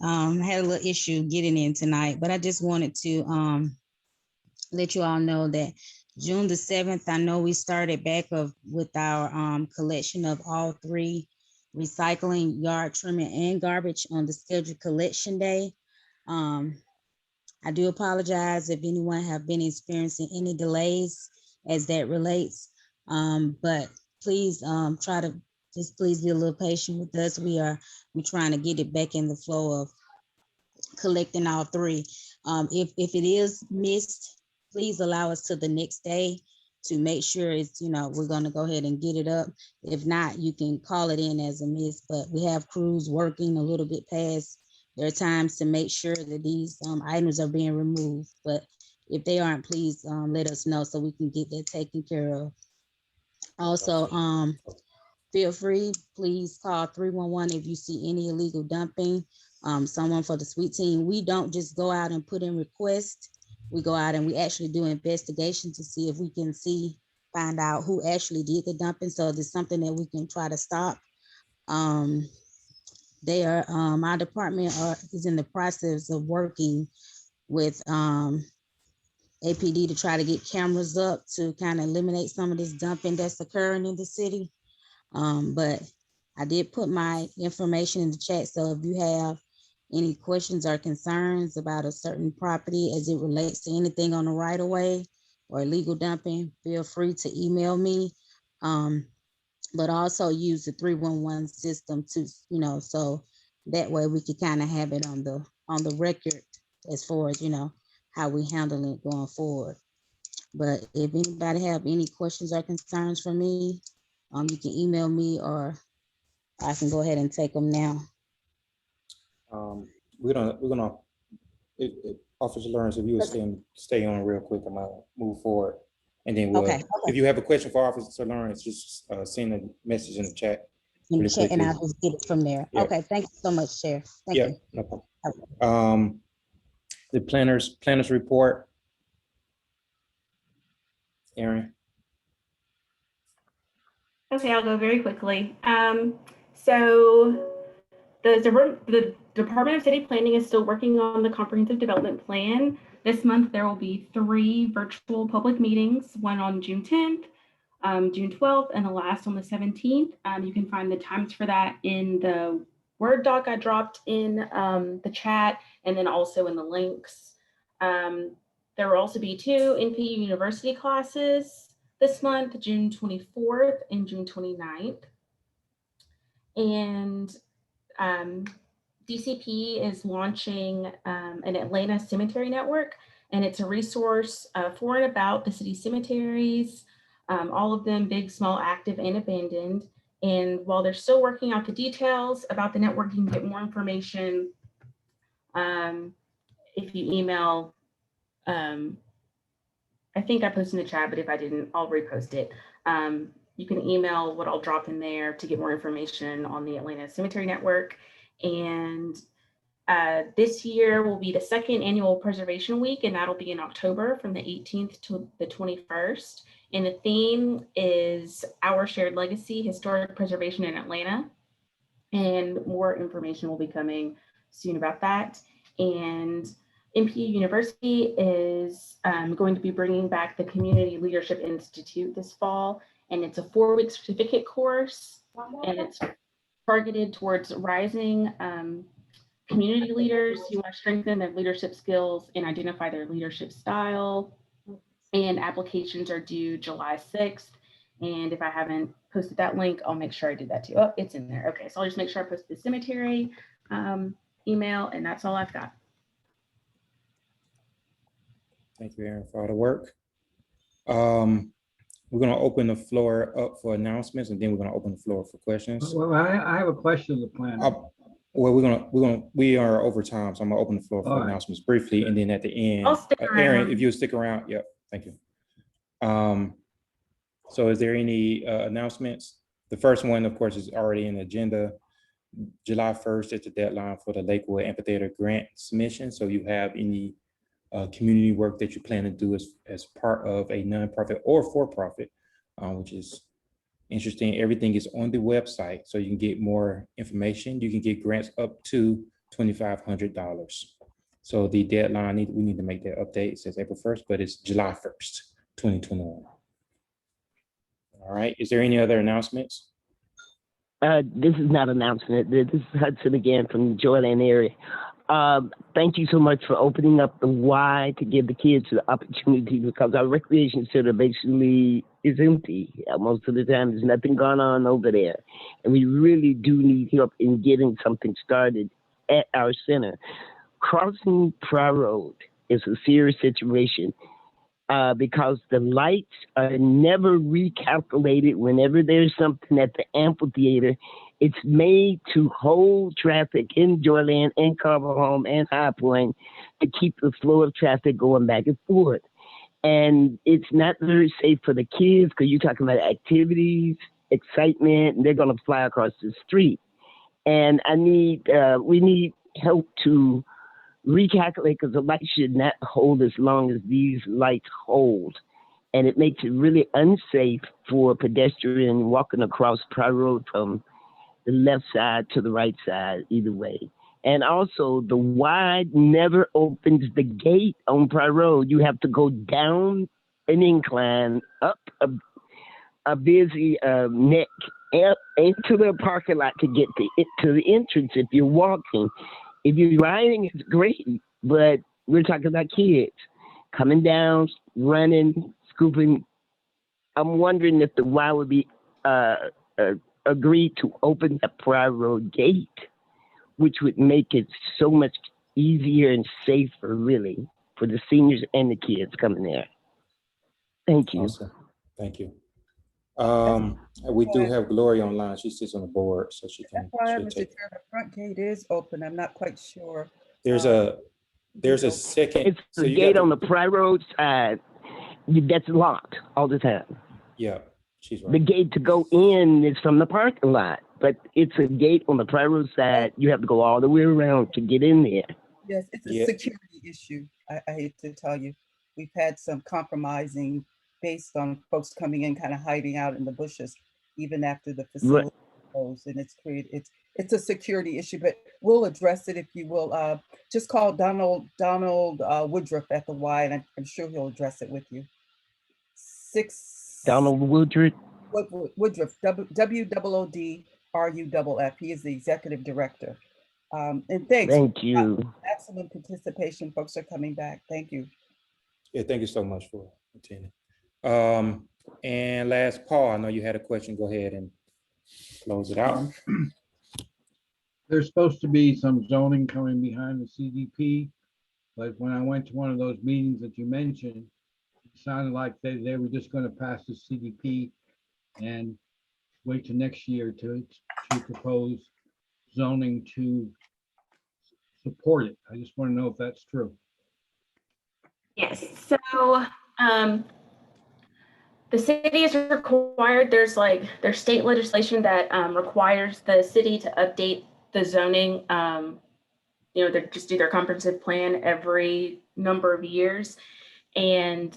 [SPEAKER 20] I had a little issue getting in tonight, but I just wanted to let you all know that June the 7th, I know we started back with our collection of all 3 recycling, yard trimming, and garbage on the scheduled collection day. I do apologize if anyone have been experiencing any delays as that relates, but please try to please be a little patient with us. We're trying to get it back in the flow of collecting all 3. If it is missed, please allow us to the next day to make sure it's, we're going to go ahead and get it up. If not, you can call it in as a miss, but we have crews working a little bit past their times to make sure that these items are being removed. But if they aren't, please let us know so we can get that taken care of. Also, feel free, please call 311 if you see any illegal dumping. Someone for the sweet team. We don't just go out and put in requests. We go out and we actually do investigation to see if we can find out who actually did the dumping. So there's something that we can try to stop. My department is in the process of working with APD to try to get cameras up to kind of eliminate some of this dumping that's occurring in the city. But I did put my information in the chat. So if you have any questions or concerns about a certain property as it relates to anything on the right of way or illegal dumping, feel free to email me. But also use the 311 system to, so that way we can kind of have it on the record as far as, how we handle it going forward. But if anybody have any questions or concerns for me, you can email me or I can go ahead and take them now.
[SPEAKER 2] We're gonna Officer Lawrence, if you would stay on real quick, I'm gonna move forward. And then we'll,
[SPEAKER 20] Okay,
[SPEAKER 2] if you have a question for Officer Lawrence, just send a message in the chat.
[SPEAKER 20] and
[SPEAKER 2] really
[SPEAKER 20] check, and
[SPEAKER 2] quickly.
[SPEAKER 20] I'll just get it from there.
[SPEAKER 2] Yeah.
[SPEAKER 20] Okay, thank you so much, Chair. Thank
[SPEAKER 2] Yeah,
[SPEAKER 20] you.
[SPEAKER 2] no problem. The planners report. Aaron.
[SPEAKER 1] Okay, I'll go very quickly. So the Department of City Planning is still working on the comprehensive development plan. This month, there will be 3 virtual public meetings, one on June 10th, June 12th, and the last on the 17th. You can find the times for that in the Word doc I dropped in the chat, and then also in the links. There will also be 2 NPU University classes this month, June 24th and June 29th. And DCP is launching an Atlanta cemetery network, and it's a resource for and about the city cemeteries, all of them big, small, active, and abandoned. And while they're still working out the details about the network, you can get more information if you email, I think I posted in the chat, but if I didn't, I'll repost it. You can email what I'll drop in there to get more information on the Atlanta Cemetery Network. And this year will be the 2nd annual Preservation Week, and that'll be in October from the 18th to the 21st. And the theme is Our Shared Legacy, Historic Preservation in Atlanta. And more information will be coming soon about that. And NPU University is going to be bringing back the Community Leadership Institute this fall, and it's a 4-week certificate course, and it's targeted towards rising community leaders who want to strengthen their leadership skills and identify their leadership style. And applications are due July 6th. And if I haven't posted that link, I'll make sure I did that too. Oh, it's in there. Okay, so I'll just make sure I post the cemetery email, and that's all I've got.
[SPEAKER 2] Thank you, Aaron, for all the work. We're gonna open the floor up for announcements, and then we're gonna open the floor for questions.
[SPEAKER 4] Well, I have a question of the plan.
[SPEAKER 2] Well, we are over time, so I'm gonna open the floor for
[SPEAKER 4] All right.
[SPEAKER 2] announcements briefly, and then at the end,
[SPEAKER 1] I'll stick
[SPEAKER 2] Aaron,
[SPEAKER 1] around.
[SPEAKER 2] if you would stick around, yep, thank you. So is there any announcements? The first one, of course, is already in the agenda. July 1st is the deadline for the Lakewood Amphitheater grant submission. So you have any community work that you plan to do as part of a nonprofit or for-profit, which is interesting. Everything is on the website, so you can get more information. You can get grants up to $2,500. So the deadline, we need to make that update. It says April 1st, but it's July 1st, 2021. All right, is there any other announcements?
[SPEAKER 22] This is not an announcement. This is Hudson again from the Joyland area. Thank you so much for opening up the Y to give the kids the opportunity, because our recreation center basically is empty. Most of the time, there's nothing going on over there. And we really do need help in getting something started at our center. Crossing Pry Road is a serious situation. Because the lights are never recalculated whenever there's something at the amphitheater. It's made to hold traffic in Joyland and Carver Home and High Point to keep the flow of traffic going back and forth. And it's not very safe for the kids, because you're talking about activities, excitement, and they're going to fly across the street. And we need help to recalculate, because the lights should not hold as long as these lights hold. And it makes it really unsafe for pedestrians walking across Pry Road from the left side to the right side, either way. And also, the Y never opens the gate on Pry Road. You have to go down an incline, up a busy neck, up into the parking lot to get to the entrance if you're walking. If you're riding, it's great, but we're talking about kids coming down, running, scooping. I'm wondering if the Y would be agreed to open the Pry Road gate, which would make it so much easier and safer, really, for the seniors and the kids coming there. Thank you.
[SPEAKER 2] Awesome. Thank you. We do have Gloria online. She sits on the board, so she can.
[SPEAKER 6] FYI,
[SPEAKER 2] she'll
[SPEAKER 6] Mr.
[SPEAKER 2] take-
[SPEAKER 6] Chair, the front gate is open. I'm not quite sure.
[SPEAKER 2] There's a There's a second.
[SPEAKER 22] It's
[SPEAKER 2] so
[SPEAKER 22] the
[SPEAKER 2] you got
[SPEAKER 22] gate
[SPEAKER 2] the-
[SPEAKER 22] on the Pride Road side that's locked all the time.
[SPEAKER 2] Yeah, she's
[SPEAKER 22] The
[SPEAKER 2] right.
[SPEAKER 22] gate to go in is from the parking lot, but it's a gate on the Pride Road side. You have to go all the way around to get in there.
[SPEAKER 6] Yes, it's a
[SPEAKER 2] Yeah.
[SPEAKER 6] security issue. I hate to tell you. We've had some compromising based on folks coming in, kind of hiding out in the bushes, even after the facility closed, and it's a security issue, but we'll address it if you will. Just call Donald Woodruff at the Y, and I'm sure he'll address it with you.
[SPEAKER 22] Donald Woodruff.
[SPEAKER 6] Woodruff, WOODRUFF. He is the executive director. And thanks.
[SPEAKER 22] Thank you.
[SPEAKER 6] Excellent participation. Folks are coming back. Thank you.
[SPEAKER 2] Yeah, thank you so much for attending. And last, Paul, I know you had a question. Go ahead and close it out.
[SPEAKER 4] There's supposed to be some zoning coming behind the CDP, but when I went to one of those meetings that you mentioned, it sounded like they were just going to pass the CDP and wait till next year to propose zoning to support it. I just want to know if that's true.
[SPEAKER 1] Yes, so the city is required, there's state legislation that requires the city to update the zoning, they just do their comprehensive plan every number of years. And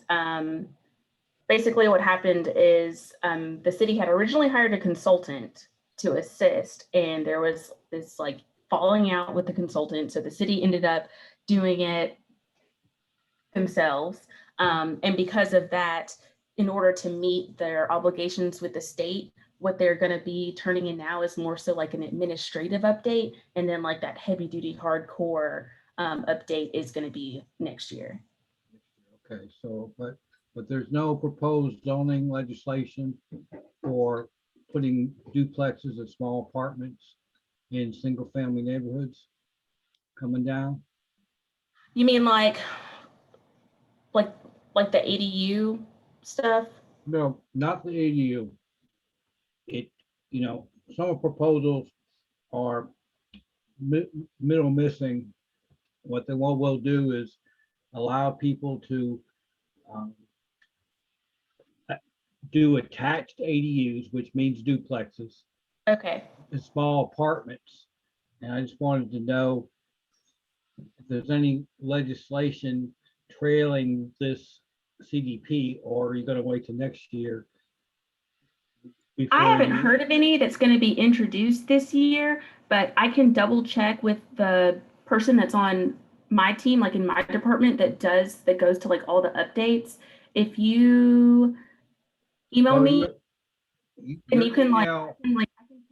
[SPEAKER 1] basically what happened is the city had originally hired a consultant to assist, and there was this falling out with the consultant. So the city ended up doing it themselves. And because of that, in order to meet their obligations with the state, what they're going to be turning in now is more so like an administrative update. And then like that heavy duty hardcore update is going to be next year.
[SPEAKER 4] Okay, so, but there's no proposed zoning legislation for putting duplexes or small apartments in single family neighborhoods coming down?
[SPEAKER 1] You mean like the ADU stuff?
[SPEAKER 4] No, not the ADU. Some of proposals are middle missing. What they will do is allow people to do attached ADUs, which means duplexes.
[SPEAKER 1] Okay.
[SPEAKER 4] And small apartments. And I just wanted to know if there's any legislation trailing this CDP, or are you going to wait till next year?
[SPEAKER 1] I haven't heard of any that's going to be introduced this year, but I can double check with the person that's on my team, like in my department, that goes to like all the updates. If you email me, and you can I can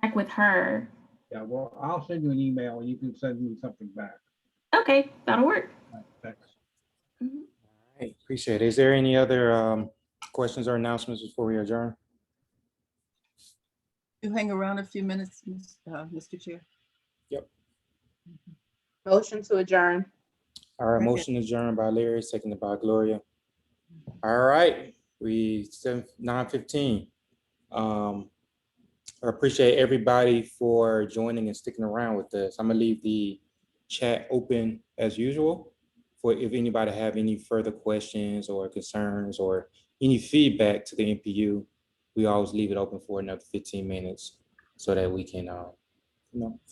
[SPEAKER 1] check with her.
[SPEAKER 4] Yeah, well, I'll send you an email and you can send me something back.
[SPEAKER 1] Okay, that'll work.
[SPEAKER 4] Thanks.
[SPEAKER 2] All right, appreciate it. Is there any other questions or announcements before we adjourn?
[SPEAKER 6] You hang around a few minutes, Mr. Chair.
[SPEAKER 2] Yep.
[SPEAKER 10] Motion to adjourn.
[SPEAKER 2] All right, motion adjourned by Larry, seconded by Gloria. All right, 9:15. I appreciate everybody for joining and sticking around with us. I'm gonna leave the chat open as usual for if anybody have any further questions or concerns or any feedback to the NPU. We always leave it open for another 15 minutes so that we can,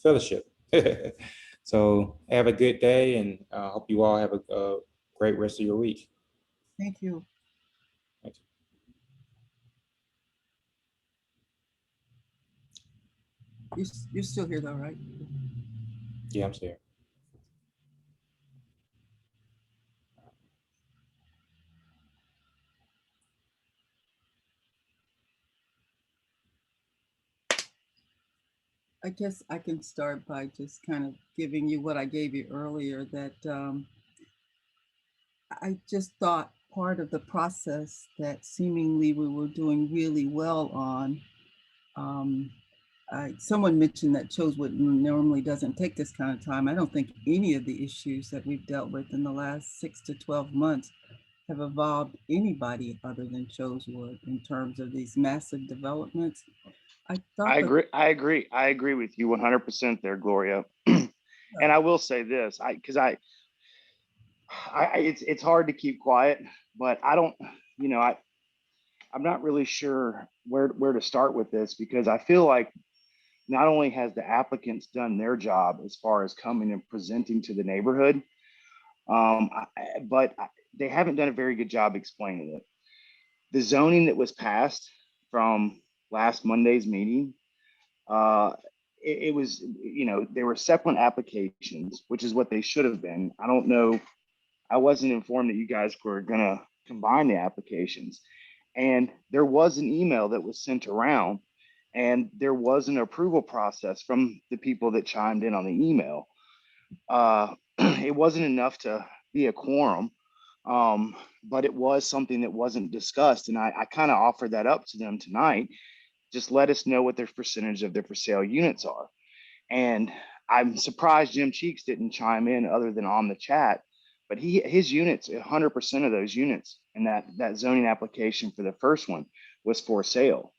[SPEAKER 2] fellowship. So have a good day, and hope you all have a great rest of your week.
[SPEAKER 6] Thank you.
[SPEAKER 2] Thank you.
[SPEAKER 6] You're still here though, right?
[SPEAKER 2] Yeah, I'm here.
[SPEAKER 6] I guess I can start by just kind of giving you what I gave you earlier, that I just thought part of the process that seemingly we were doing really well on, someone mentioned that Chosewood normally doesn't take this kind of time. I don't think any of the issues that we've dealt with in the last 6 to 12 months have involved anybody other than Chosewood in terms of these massive developments.
[SPEAKER 5] I agree with you 100% there, Gloria. And I will say this, it's hard to keep quiet, but I don't, I'm not really sure where to start with this, because I feel like not only has the applicants done their job as far as coming and presenting to the neighborhood, but they haven't done a very good job explaining it. The zoning that was passed from last Monday's meeting, it was, there were separate applications, which is what they should have been. I don't know. I wasn't informed that you guys were gonna combine the applications. And there was an email that was sent around, and there was an approval process from the people that chimed in on the email. It wasn't enough to be a quorum, but it was something that wasn't discussed. And I kind of offered that up to them tonight. Just let us know what their percentage of their for sale units are. And I'm surprised Jim Cheeks didn't chime in other than on the chat, but his units, 100% of those units in that zoning application for the first one was for sale.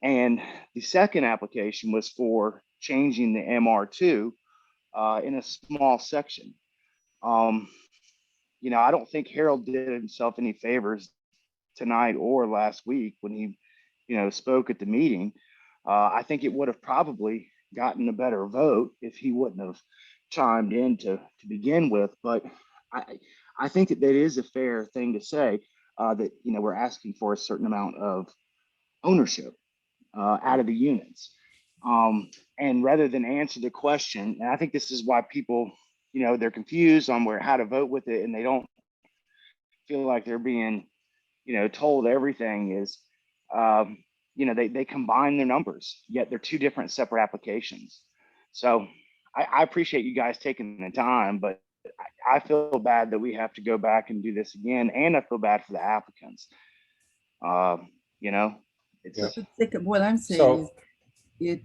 [SPEAKER 5] And the second application was for changing the MR2 in a small section. I don't think Harold did himself any favors tonight or last week when he, spoke at the meeting. I think it would have probably gotten a better vote if he wouldn't have chimed in to begin with. But I think that is a fair thing to say, that, we're asking for a certain amount of ownership out of the units. And rather than answer the question, and I think this is why people, they're confused on how to vote with it, and they don't feel like they're being, told everything is, they combine their numbers, yet they're two different separate applications. So I appreciate you guys taking the time, but I feel bad that we have to go back and do this again, and I feel bad for the applicants.
[SPEAKER 6] What I'm saying is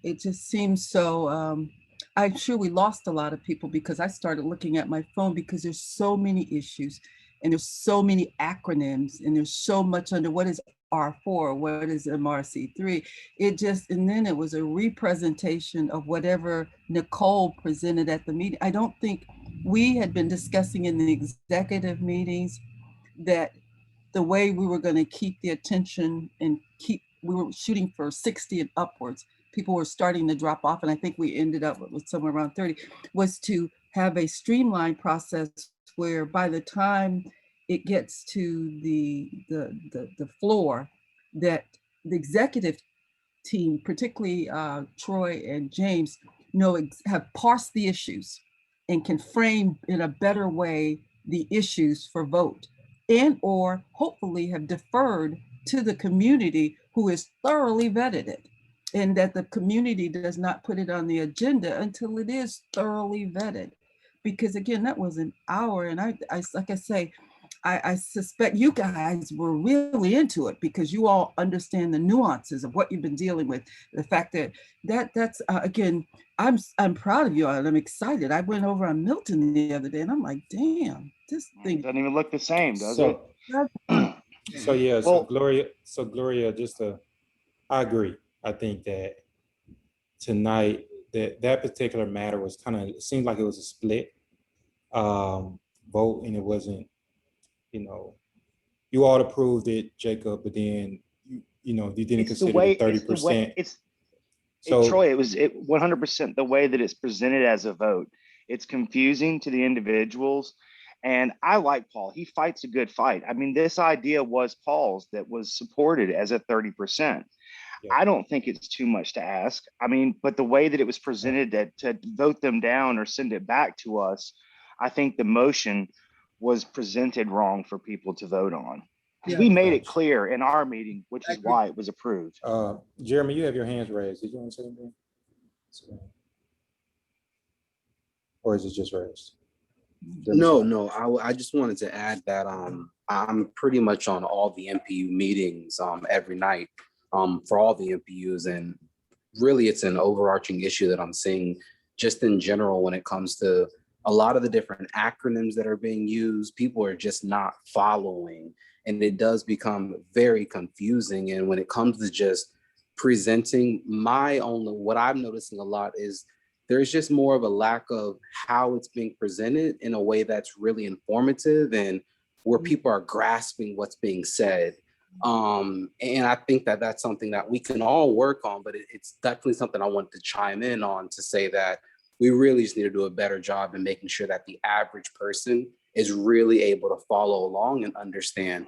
[SPEAKER 6] it just seems so, I'm sure we lost a lot of people, because I started looking at my phone, because there's so many issues and there's so many acronyms, and there's so much under what is R4, what is MRC3. And then it was a representation of whatever Nicole presented at the meeting. I don't think we had been discussing in the executive meetings that the way we were going to keep the attention and we were shooting for 60 and upwards. People were starting to drop off, and I think we ended up with somewhere around 30, was to have a streamlined process where by the time it gets to the floor, that the executive team, particularly Troy and James, have parsed the issues and can frame in a better way the issues for vote, and or hopefully have deferred to the community who has thoroughly vetted it, and that the community does not put it on the agenda until it is thoroughly vetted. Because again, that was an hour, and I like I say, I suspect you guys were really into it, because you all understand the nuances of what you've been dealing with. The fact that's again, I'm proud of you all, and I'm excited. I went over on Milton the other day, and I'm like, damn, this thing
[SPEAKER 5] doesn't even look the same, does it?
[SPEAKER 2] So Gloria, I agree. I think that tonight that particular matter was it seemed like it was a split vote, and it wasn't, you all approved it, Jacob, but then you didn't consider the 30%.
[SPEAKER 5] Troy, it was 100% the way that it's presented as a vote. It's confusing to the individuals. And I like Paul. He fights a good fight. I mean, this idea was Paul's that was supported as a 30%. Yeah. I don't think it's too much to ask. I mean, but the way that it was presented, that to vote them down or send it back to us, I think the motion was presented wrong for people to vote on. Yeah. We made it clear in our meeting, which is why it was approved.
[SPEAKER 2] Jeremy, you have your hands raised. Did you want to say anything? Or is it just raised?
[SPEAKER 13] No, I just wanted to add that I'm pretty much on all the NPU meetings every night for all the NPUs, and really it's an overarching issue that I'm seeing just in general when it comes to a lot of the different acronyms that are being used. People are just not following, and it does become very confusing. And when it comes to just presenting, what I'm noticing a lot is there's just more of a lack of how it's being presented in a way that's really informative and where people are grasping what's being said. And I think that that's something that we can all work on, but it's definitely something I want to chime in on to say that we really just need to do a better job in making sure that the average person is really able to follow along and understand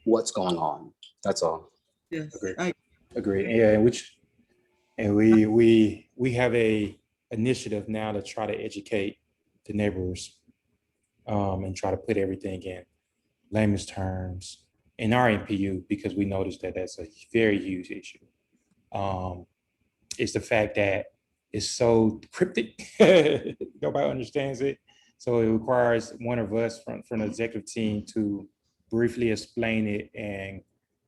[SPEAKER 13] what's going on. That's all.
[SPEAKER 6] Yes.
[SPEAKER 2] Agree. Yeah, and we have a initiative now to try to educate the neighbors and try to put everything in layman's terms in our NPU, because we noticed that that's a very huge issue. It's the fact that it's so cryptic. Nobody understands it. So it requires one of us from the executive team to briefly explain it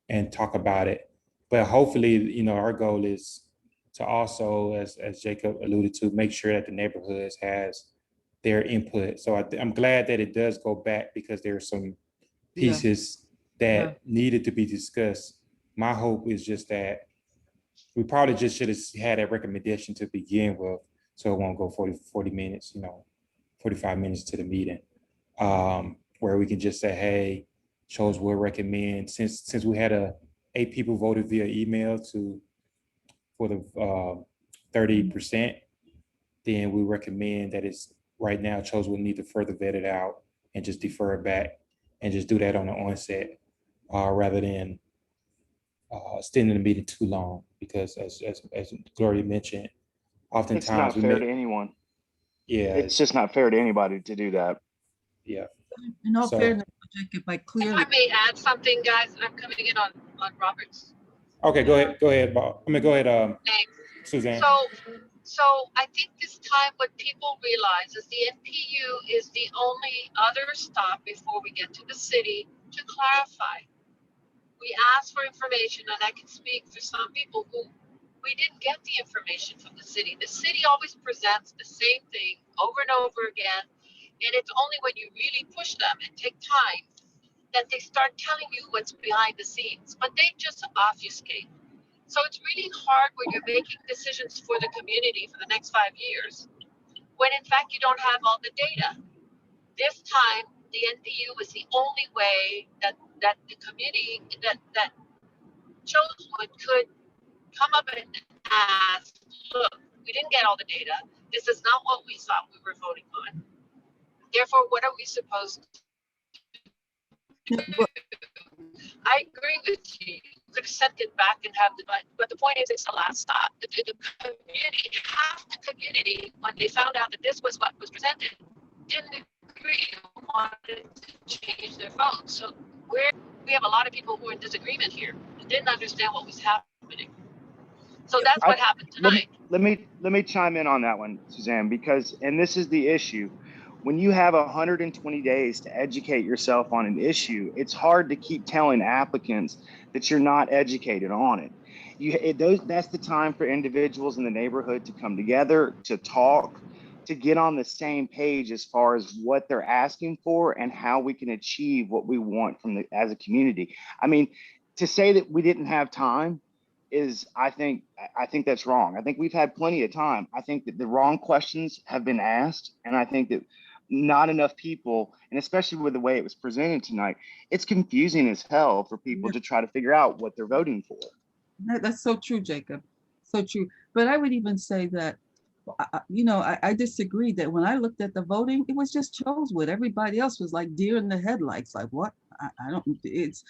[SPEAKER 2] and talk about it. But hopefully, our goal is to also, as Jacob alluded to, make sure that the neighborhoods has their input. So I'm glad that it does go back, because there are some pieces that needed to be discussed. My hope is just that we probably just should have had a recommendation to begin with, so it won't go 40 minutes, 45 minutes to the meeting, where we can just say, hey, Chose will recommend, since we had 8 people voted via email for the 30%, then we recommend that it's right now Chose will need to further vet it out and just defer it back and just do that on the onset, rather than extending the meeting too long, because as Gloria mentioned, oftentimes
[SPEAKER 5] it's not fair to anyone.
[SPEAKER 2] Yeah,
[SPEAKER 5] it's just not fair to anybody to do that.
[SPEAKER 2] Yeah.
[SPEAKER 6] In all
[SPEAKER 2] So-
[SPEAKER 6] fairness, Jacob, I
[SPEAKER 11] If
[SPEAKER 6] clearly.
[SPEAKER 11] I may add something, guys, I'm coming in on Robert's.
[SPEAKER 2] Okay, go ahead, Bob. Go ahead,
[SPEAKER 11] Thanks.
[SPEAKER 2] Suzanne.
[SPEAKER 11] So I think this time what people realize is the NPU is the only other stop before we get to the city to clarify. We asked for information, and I can speak for some people who we didn't get the information from the city. The city always presents the same thing over and over again, and it's only when you really push them and take time that they start telling you what's behind the scenes, but they just obfuscate. So it's really hard when you're making decisions for the community for the next 5 years, when in fact you don't have all the data. This time, the NPU was the only way that the community, that Chosewood could come up and ask, look, we didn't get all the data. This is not what we thought we were voting on. Therefore, what are we supposed to do? I agree with you. Could have sent it back and have the, but the point is, it's the last stop. The community, half the community, when they found out that this was what was presented, didn't agree, wanted to change their vote. So we have a lot of people who are in disagreement here, who didn't understand what was happening. So that's what happened tonight.
[SPEAKER 5] Let me chime in on that one, Suzanne, because, and this is the issue. When you have 120 days to educate yourself on an issue, it's hard to keep telling applicants that you're not educated on it. That's the time for individuals in the neighborhood to come together, to talk, to get on the same page as far as what they're asking for and how we can achieve what we want as a community. I mean, to say that we didn't have time is, I think that's wrong. I think we've had plenty of time. I think that the wrong questions have been asked, and I think that not enough people, and especially with the way it was presented tonight, it's confusing as hell for people to try to figure out what they're voting for.
[SPEAKER 6] That's so true, Jacob. So true. But I would even say that, I disagree that when I looked at the voting, it was just Chosewood. Everybody else was like deer in the headlights. Like what? I don't. It's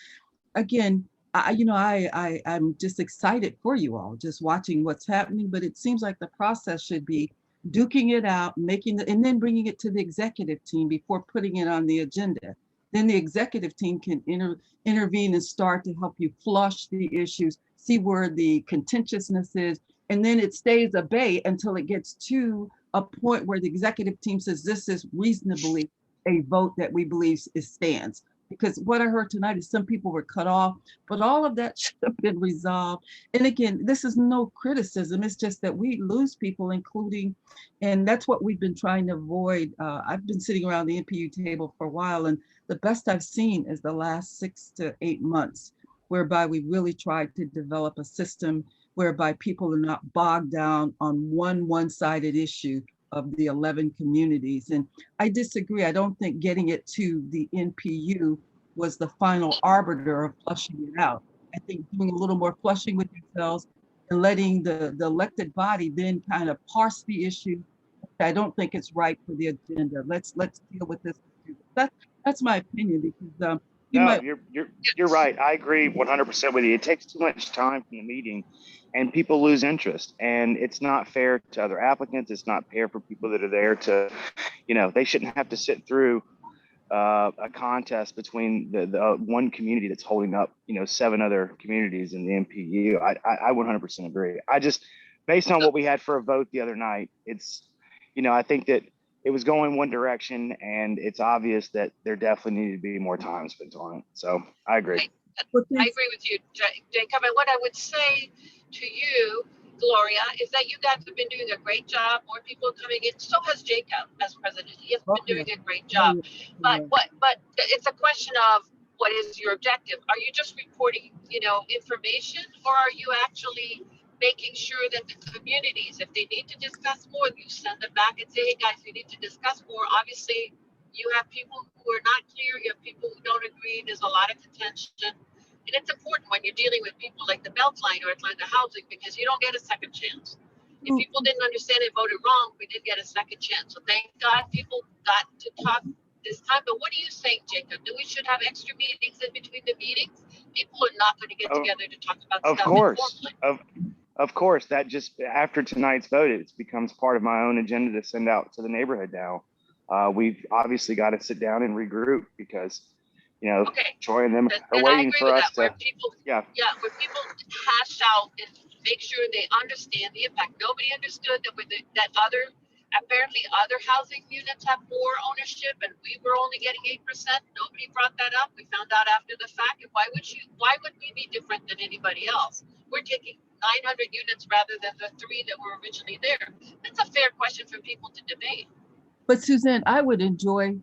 [SPEAKER 6] again. I'm just excited for you all, just watching what's happening. But it seems like the process should be duking it out, and then bringing it to the executive team before putting it on the agenda. Then the executive team can intervene and start to help you flush the issues, see where the contentiousness is, and then it stays a bay until it gets to a point where the executive team says this is reasonably a vote that we believe stands. Because what I heard tonight is some people were cut off, but all of that should have been resolved. And again, this is no criticism. It's just that we lose people, including, and that's what we've been trying to avoid. I've been sitting around the NPU table for a while, and the best I've seen is the last 6 to 8 months, whereby we really tried to develop a system whereby people are not bogged down on one-sided issue of the 11 communities. And I disagree. I don't think getting it to the NPU was the final arbiter of flushing it out. I think doing a little more flushing with yourselves and letting the elected body then kind of parse the issue. I don't think it's right for the agenda. Let's deal with this. That's my opinion, because you
[SPEAKER 5] No,
[SPEAKER 6] might.
[SPEAKER 5] you're right. I agree 100% with you. It takes too much time from the meeting, and people lose interest. And it's not fair to other applicants. It's not fair for people that are there to, they shouldn't have to sit through a contest between the one community that's holding up, 7 other communities in the NPU. I 100% agree. I just, based on what we had for a vote the other night, it's, I think that it was going one direction, and it's obvious that there definitely needed to be more time spent on it. So I agree.
[SPEAKER 11] I agree with you, Jacob. And what I would say to you, Gloria, is that you guys have been doing a great job. More people are coming in. So has Jacob as president. He has been doing a great job. But it's a question of what is your objective? Are you just reporting, information, or are you actually making sure that the communities, if they need to discuss more, you send them back and say, hey guys, you need to discuss more. Obviously, you have people who are not clear, you have people who don't agree, there's a lot of contention. And it's important when you're dealing with people like the Beltline or Atlanta Housing, because you don't get a second chance. If people didn't understand and voted wrong, we didn't get a second chance. So thank God people got to talk this time. But what do you think, Jacob? Do we should have extra meetings in between the meetings? People are not going to get together to talk about
[SPEAKER 5] Of
[SPEAKER 11] stuff
[SPEAKER 5] course.
[SPEAKER 11] informally.
[SPEAKER 5] Of course, that just after tonight's vote, it becomes part of my own agenda to send out to the neighborhood now. We've obviously got to sit down and regroup because, Troy and them are waiting for us to.
[SPEAKER 11] Where people hash out and make sure they understand the impact. Nobody understood that apparently other housing units have more ownership, and we were only getting 8%. Nobody brought that up. We found out after the fact. And why would we be different than anybody else? We're taking 900 units rather than the 3 that were originally there. That's a fair question for people to debate.
[SPEAKER 6] But Suzanne, I would enjoy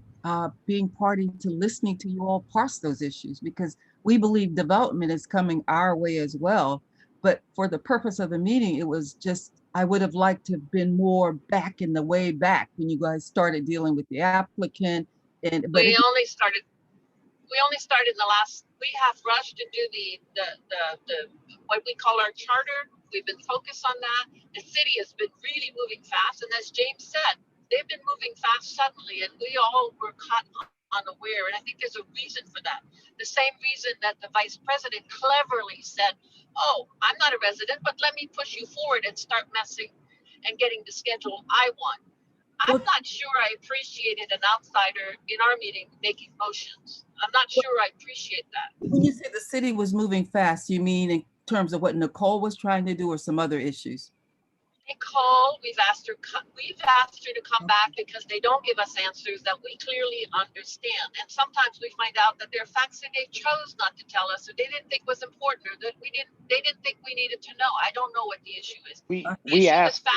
[SPEAKER 6] being party to listening to you all parse those issues, because we believe development is coming our way as well. But for the purpose of the meeting, it was just, I would have liked to have been more back in the way back when you guys started dealing with the applicant.
[SPEAKER 11] We only started in the last, we have rushed to do the what we call our charter. We've been focused on that. The city has been really moving fast. And as James said, they've been moving fast suddenly, and we all were caught unaware. And I think there's a reason for that. The same reason that the vice president cleverly said, oh, I'm not a resident, but let me push you forward and start messing and getting the schedule I want. I'm not sure I appreciated an outsider in our meeting making motions. I'm not sure I appreciate that.
[SPEAKER 6] When you say the city was moving fast, you mean in terms of what Nicole was trying to do, or some other issues?
[SPEAKER 11] Nicole, we've asked her to come back because they don't give us answers that we clearly understand. And sometimes we find out that there are facts that they chose not to tell us, or they didn't think was important, or that they didn't think we needed to know. I don't know what the issue is.
[SPEAKER 5] We asked.